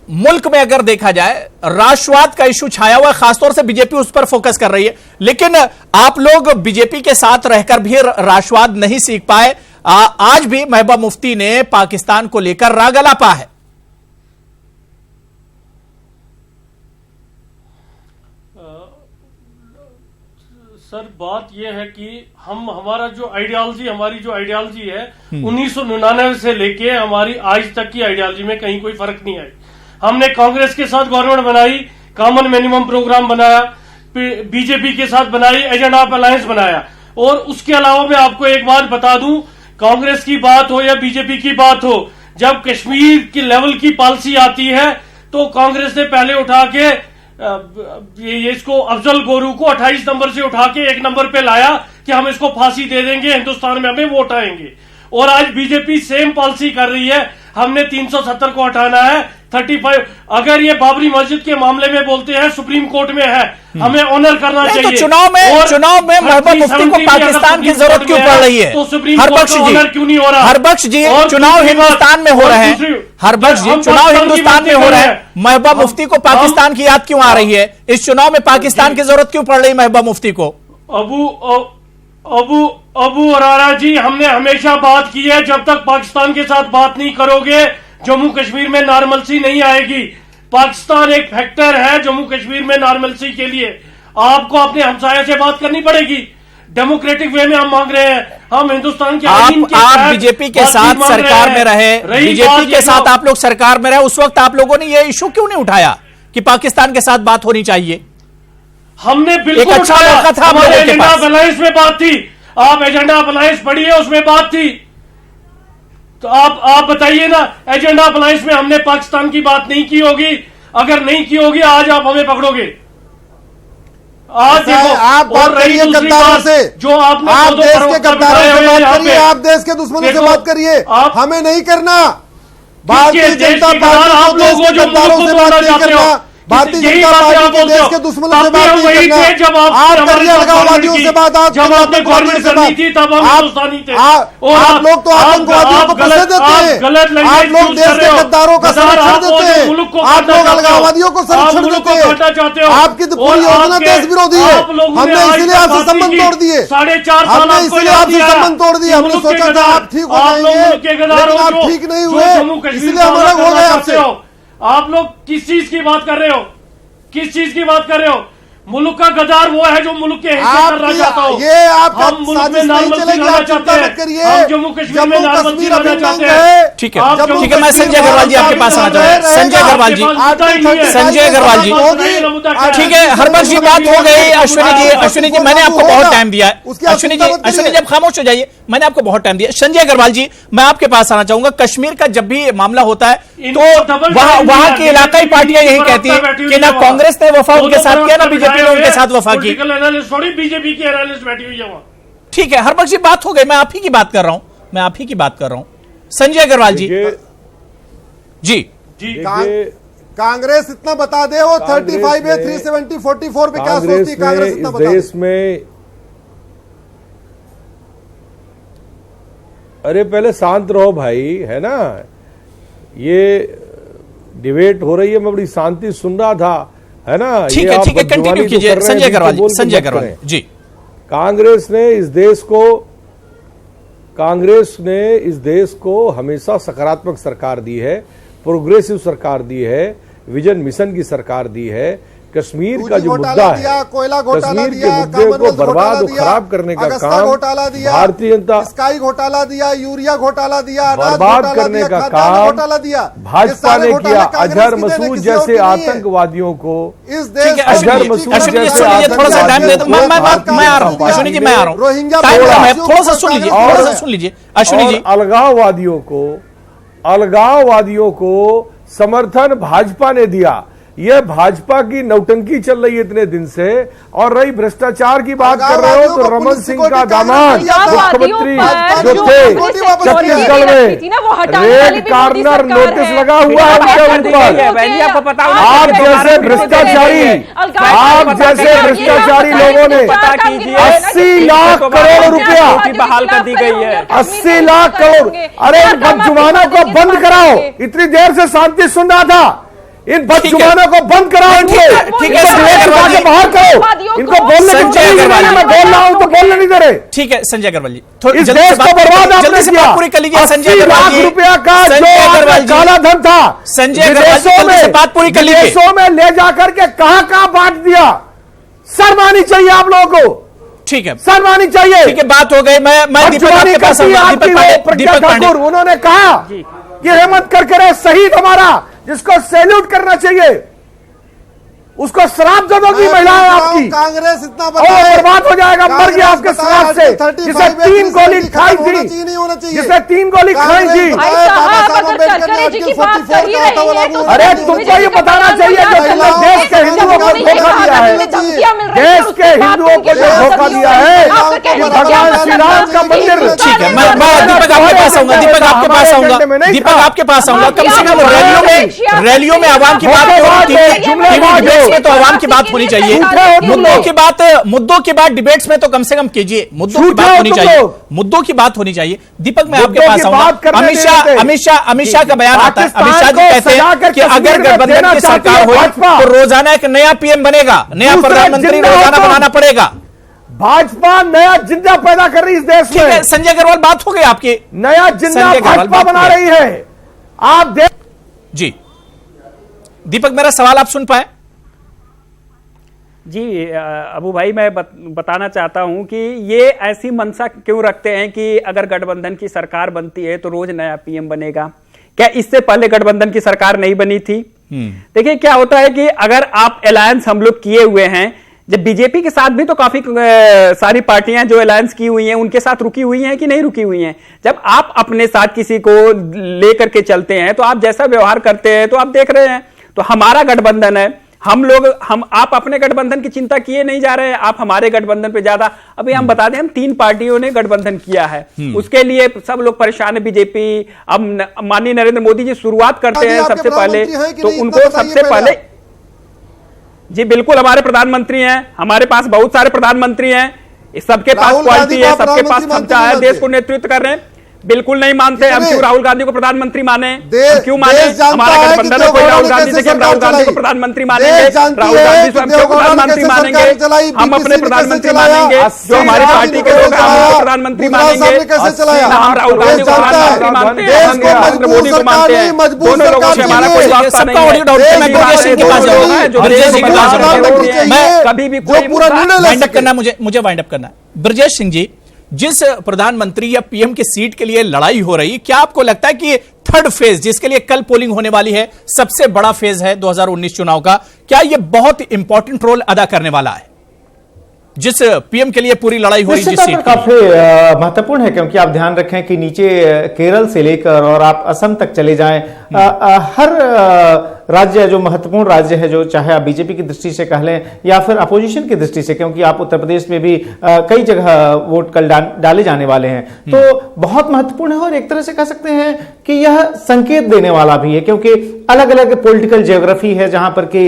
मुल्क में अगर देखा जाए राष्ट्रवाद का इशू छाया हुआ है, खासतौर से बीजेपी उस पर फोकस कर रही है, लेकिन आप लोग बीजेपी के साथ रहकर भी राष्ट्रवाद नहीं सीख पाए। आज भी महबूबा मुफ्ती ने पाकिस्तान को लेकर राग अलापा है। सर, बात यह है कि हमारी जो आइडियोलॉजी है 1999 से लेके हमारी आज तक की आइडियोलॉजी में कहीं कोई फर्क नहीं आई। हमने कांग्रेस के साथ गवर्नमेंट बनाई, कॉमन मिनिमम प्रोग्राम बनाया, बीजेपी के साथ बनाई, एजेंडा ऑफ अलायंस बनाया। और उसके अलावा मैं आपको एक बात बता दूं, कांग्रेस की बात हो या बीजेपी की बात हो, जब कश्मीर की लेवल की पॉलिसी आती है तो कांग्रेस ने पहले उठा के ये इसको अफजल गोरू को 28 नंबर से उठा के 1 नंबर पे लाया कि हम इसको फांसी दे देंगे, हिंदुस्तान में हमें वोट आएंगे। और आज बीजेपी सेम पॉलिसी कर रही है, हमने 370 को हटाना है, 35। अगर ये बाबरी मस्जिद के मामले में बोलते हैं सुप्रीम कोर्ट में है, हमें ऑनर करना चाहिए। तो चुनाव में महबूबा मुफ्ती को पाकिस्तान की जरूरत क्यों पड़ रही है? तो सुप्रीम कोर्ट का ऑनर क्यों नहीं हो रहा? हरबख्श जी, चुनाव हिंदुस्तान में हो रहे हैं। हरबख्श जी, चुनाव हिंदुस्तान में हो रहे हैं, महबूबा मुफ्ती को पाकिस्तान की याद क्यों आ रही है? इस चुनाव में पाकिस्तान की जरूरत क्यों पड़ रही है महबूबा मुफ्ती को? अबू अरारा जी, हमने हमेशा बात की है, जब तक पाकिस्तान के साथ बात नहीं करोगे जम्मू कश्मीर में नॉर्मलसी नहीं आएगी। पाकिस्तान एक फैक्टर है जम्मू कश्मीर में नॉर्मलसी के लिए। आपको अपने हमसाया से बात करनी पड़ेगी। डेमोक्रेटिक वे में हम मांग रहे हैं, हम हिंदुस्तान के आप बीजेपी के साथ सरकार में रहे, बीजेपी के साथ आप लोग सरकार में रहे, उस वक्त आप लोगों ने यह इशू क्यों नहीं उठाया कि पाकिस्तान के साथ बात होनी चाहिए? हमने बिल्कुल एक अच्छा मौका था, हमारे एजेंडा अलायंस में बात थी। आप एजेंडा अलायंस पढ़िए, उसमें बात थी। तो आप बताइए ना, एजेंडा अलायंस में हमने पाकिस्तान की बात नहीं की होगी? अगर नहीं की होगी, आज आप हमें पकड़ोगे? आज देखो, आप बात करिए गद्दारों से, जो आपने आप देश के गद्दारों से बात करिए, आप देश के दुश्मनों से बात करिए, हमें नहीं करना। भारतीय जनता पार्टी को देश के गद्दारों से बात नहीं करना, भारतीय जनता पार्टी के देश के दुश्मनों से बात नहीं करना। आप करिए अलगाववादियों से बात, आप आतंकवादियों से बात। आप लोग तो आतंकवादियों को पैसे देते हैं, आप लोग देश के गद्दारों का संरक्षण देते हैं, आप लोग अलगाववादियों को संरक्षण देते हैं। आपकी तो पूरी योजना देश विरोधी है। हमने इसीलिए आपसे संबंध तोड़ दिए, हमने इसीलिए आपसे संबंध तोड़ दिए। हमने सोचा था आप ठीक हो जाएंगे, लेकिन आप ठीक नहीं हुए, इसलिए हम अलग हो गए आपसे। आप लोग किस चीज की बात कर रहे हो? किस चीज की बात कर रहे हो? मुल्क का गद्दार वो है जो मुल्क के हिस्से करना चाहता हो। ये आपका हम मुल्क में नॉर्मलसी लाना चाहते हैं, हम जम्मू कश्मीर में नॉर्मलसी लाना चाहते हैं। ठीक है, ठीक है, मैं संजय अग्रवाल जी आपके पास आना चाहूंगा। संजय अग्रवाल जी, संजय अग्रवाल जी, ठीक है, हरबख्श जी बात हो गई। अश्विनी जी, मैंने आपको बहुत टाइम दिया है। अश्विनी जी आप खामोश हो जाइए, मैंने आपको बहुत टाइम दिया। संजय अग्रवाल जी, मैं आपके पास आना चाहूंगा। कश्मीर का जब भी मामला होता है तो वहां की इलाकाई पार्टियां यही कहती है कि ना कांग्रेस ने वफा उनके साथ किया, ना बीजेपी ने उनके साथ वफा की। थोड़ी बीजेपी की एनालिस्ट बैठी हुई है वहां। ठीक है, हरबख्श जी बात हो गई, मैं आप ही की बात कर रहा हूं, मैं आप ही की बात कर रहा हूं। संजय अग्रवाल जी, जी कांग्रेस इतना बता दे, वो 35 है, 370, 44 पे क्या सोचती है कांग्रेस? इतना बता देश में, अरे पहले शांत रहो भाई, है ना? ये डिबेट हो रही है, मैं बड़ी शांति सुन रहा था, है ना? ठीक है, ठीक है, कंटिन्यू कीजिए संजय अग्रवाल जी। संजय अग्रवाल जी, कांग्रेस ने इस देश को हमेशा सकारात्मक सरकार दी है, प्रोग्रेसिव सरकार दी है, विजन मिशन की सरकार दी है। कश्मीर का जो मुद्दा है, कश्मीर के मुद्दे को बर्बाद और खराब करने का काम भारतीय जनता, स्काई घोटाला दिया, यूरिया घोटाला दिया, बर्बाद करने का काम भाजपा ने किया। अजहर मसूद जैसे आतंकवादियों को, इस देश अजहर मसूद जैसे थोड़ा सा टाइम दे दो, मैं आ रहा हूँ। अश्विनी जी, मैं आ रहा हूँ, थोड़ा सा सुन लीजिए, थोड़ा सा सुन लीजिए अश्विनी जी। अलगाववादियों को समर्थन भाजपा ने दिया। यह भाजपा की नौटंकी चल रही है इतने दिन से। और रही भ्रष्टाचार की बात कर रहे हो तो रमन सिंह का दामाद मुख्यमंत्री जो थे छत्तीसगढ़ में, रेड कॉर्नर नोटिस लगा हुआ है उनके ऊपर। आप जैसे भ्रष्टाचारी लोगों ने 80 लाख करोड़ रुपया बहाल कर दी गई है। 80 लाख करोड़। अरे इन बदजुबानों को बंद कराओ, इतनी देर से शांति सुन रहा था। इन बदजुबानों को बंद कराओ, इनको ठीक है, बाहर करो, इनको बोलने की जरूरत नहीं। मैं बोल रहा हूं तो बोलने नहीं दे रहे। ठीक है संजय अग्रवाल जी, इस देश को बर्बाद आपने किया। पूरी कर लीजिए संजय अग्रवाल जी। रुपया का जो काला धन था संजय अग्रवाल जी, बात पूरी कर लीजिए। विदेशों में ले जाकर के कहां बांट दिया। शर्म आनी चाहिए आप लोगों को। ठीक है, शर्म आनी चाहिए। ठीक है, बात हो गई। मैं दीपक ठाकुर, उन्होंने कहा कि हेमंत करकरे शहीद हमारा, जिसको सैल्यूट करना चाहिए। उसको श्राप दे दोगी महिलाएं आपकी। कांग्रेस इतना बर्बाद हो जाएगा, मर गया आपके श्राप से। जिसे 3 गोली खाई थी, जिसे 3 गोली खाई थी। अरे तुमको ये बताना चाहिए कि तुमने देश के हिंदुओं को धोखा दिया है, देश के हिंदुओं को जो धोखा दिया है कि भगवान श्री राम का मंदिर। ठीक है, मैं दीपक आपके पास आऊंगा, दीपक आपके पास आऊंगा, दीपक आपके पास आऊंगा। कम से कम रैलियों में आवाम की बात में तो आवाम की बात होनी चाहिए। मुद्दों की बात डिबेट्स में तो कम से कम कीजिए, मुद्दों की बात होनी चाहिए, मुद्दों की बात होनी चाहिए। दीपक मैं आपके पास आऊंगा। अमित शाह का बयान आता है, अमित शाह जी कहते हैं कि अगर गठबंधन की सरकार हुई तो रोजाना एक नया पीएम बनेगा, नया प्रधानमंत्री रोजाना बनाना पड़ेगा। भाजपा नया जिंदा पैदा कर रही है इस देश में। संजय अग्रवाल बात हो गई आपकी, नया जिंदा भाजपा बना रही है। आप देख जी दीपक, मेरा सवाल आप सुन पाए? जी अबू भाई, मैं बताना चाहता हूं कि ये ऐसी मंशा क्यों रखते हैं कि अगर गठबंधन की सरकार बनती है तो रोज नया पीएम बनेगा। क्या इससे पहले गठबंधन की सरकार नहीं बनी थी? देखिए क्या होता है कि अगर आप अलायंस हम लोग किए हुए हैं, जब बीजेपी के साथ भी तो काफी सारी पार्टियां जो अलायंस की हुई हैं उनके साथ रुकी हुई हैं कि नहीं रुकी हुई हैं। जब आप अपने साथ किसी को लेकर के चलते हैं तो आप जैसा व्यवहार करते हैं तो आप देख रहे हैं। तो हमारा गठबंधन है, आप अपने गठबंधन की चिंता किए नहीं जा रहे हैं, आप हमारे गठबंधन पे ज्यादा। अभी हम बता दें, हम 3 पार्टियों ने गठबंधन किया है, उसके लिए सब लोग परेशान है। बीजेपी, अब माननीय नरेंद्र मोदी जी शुरुआत करते हैं सबसे पहले तो उनको सबसे पहले जी बिल्कुल हमारे प्रधानमंत्री हैं, हमारे पास बहुत सारे प्रधानमंत्री हैं, सबके पास क्वालिटी है, सबके पास क्षमता है, देश को नेतृत्व कर रहे हैं। बिल्कुल नहीं मानते हम, क्यों राहुल गांधी को प्रधानमंत्री माने? क्यों माने? हमारा गठबंधन है, कोई राहुल गांधी से हम राहुल गांधी को प्रधानमंत्री मानेंगे, राहुल गांधी स्वयं को प्रधानमंत्री मानेंगे, हम अपने प्रधानमंत्री मानेंगे, जो हमारी पार्टी के लोग हम उनको प्रधानमंत्री मानेंगे। हम राहुल गांधी को प्रधानमंत्री मानते हैं, हम नरेंद्र मोदी को मानते हैं, दोनों लोगों से हमारा कोई वास्ता नहीं है। कभी भी वाइंड अप करना, मुझे वाइंड अप करना है। ब्रजेश सिंह जी, जिस प्रधानमंत्री या पीएम की सीट के लिए लड़ाई हो रही, क्या आपको लगता है कि थर्ड फेज जिसके लिए कल पोलिंग होने वाली है, सबसे बड़ा फेज है 2019 चुनाव का, क्या यह बहुत इंपॉर्टेंट रोल अदा करने वाला है? जिस पीएम के लिए पूरी लड़ाई हो रही है, जिस सीट काफी महत्वपूर्ण है, क्योंकि आप ध्यान रखें कि नीचे केरल से लेकर और आप असम तक चले जाएं, हर राज्य जो महत्वपूर्ण राज्य है, जो चाहे आप बीजेपी की दृष्टि से कह लें या फिर अपोजिशन की दृष्टि से, क्योंकि आप उत्तर प्रदेश में भी कई जगह वोट कल डाले जाने वाले हैं, तो बहुत महत्वपूर्ण है। और एक तरह से कह सकते हैं कि यह संकेत देने वाला भी है, क्योंकि अलग अलग पॉलिटिकल जियोग्राफी है जहां पर कि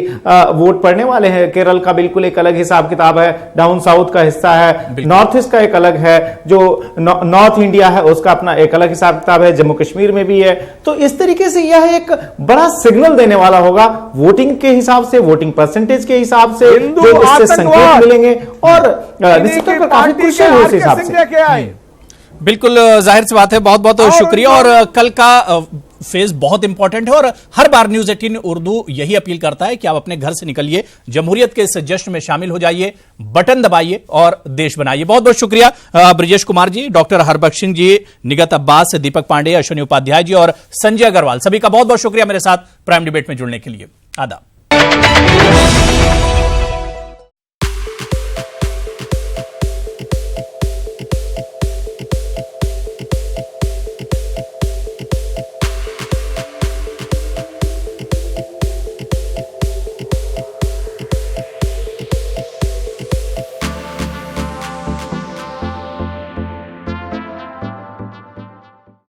वोट पड़ने वाले हैं। केरल का बिल्कुल एक अलग हिसाब किताब है, डाउन साउथ का हिस्सा है, नॉर्थ ईस्ट का एक अलग है, जो नॉर्थ इंडिया है उसका अपना एक अलग हिसाब किताब है, जम्मू कश्मीर में भी है। तो इस तरीके से यह एक बड़ा सिग्नल देने वाला होगा वोटिंग के हिसाब से, वोटिंग परसेंटेज के हिसाब से, जो इससे संकेत मिलेंगे और निश्चित तौर पर काफी खुश है उस हिसाब से। बिल्कुल जाहिर सी बात है, बहुत बहुत शुक्रिया। और कल का फेज बहुत इंपॉर्टेंट है और हर बार न्यूज 18 उर्दू यही अपील करता है कि आप अपने घर से निकलिए, जमहूरियत के इस जश्न में शामिल हो जाइए, बटन दबाइए और देश बनाइए। बहुत बहुत शुक्रिया ब्रजेश कुमार जी, डॉक्टर हरबख्श सिंह जी, निगत अब्बास, दीपक पांडे, अश्विनी उपाध्याय जी और संजय अग्रवाल, सभी का बहुत बहुत शुक्रिया मेरे साथ प्राइम डिबेट में जुड़ने के लिए। आदाब।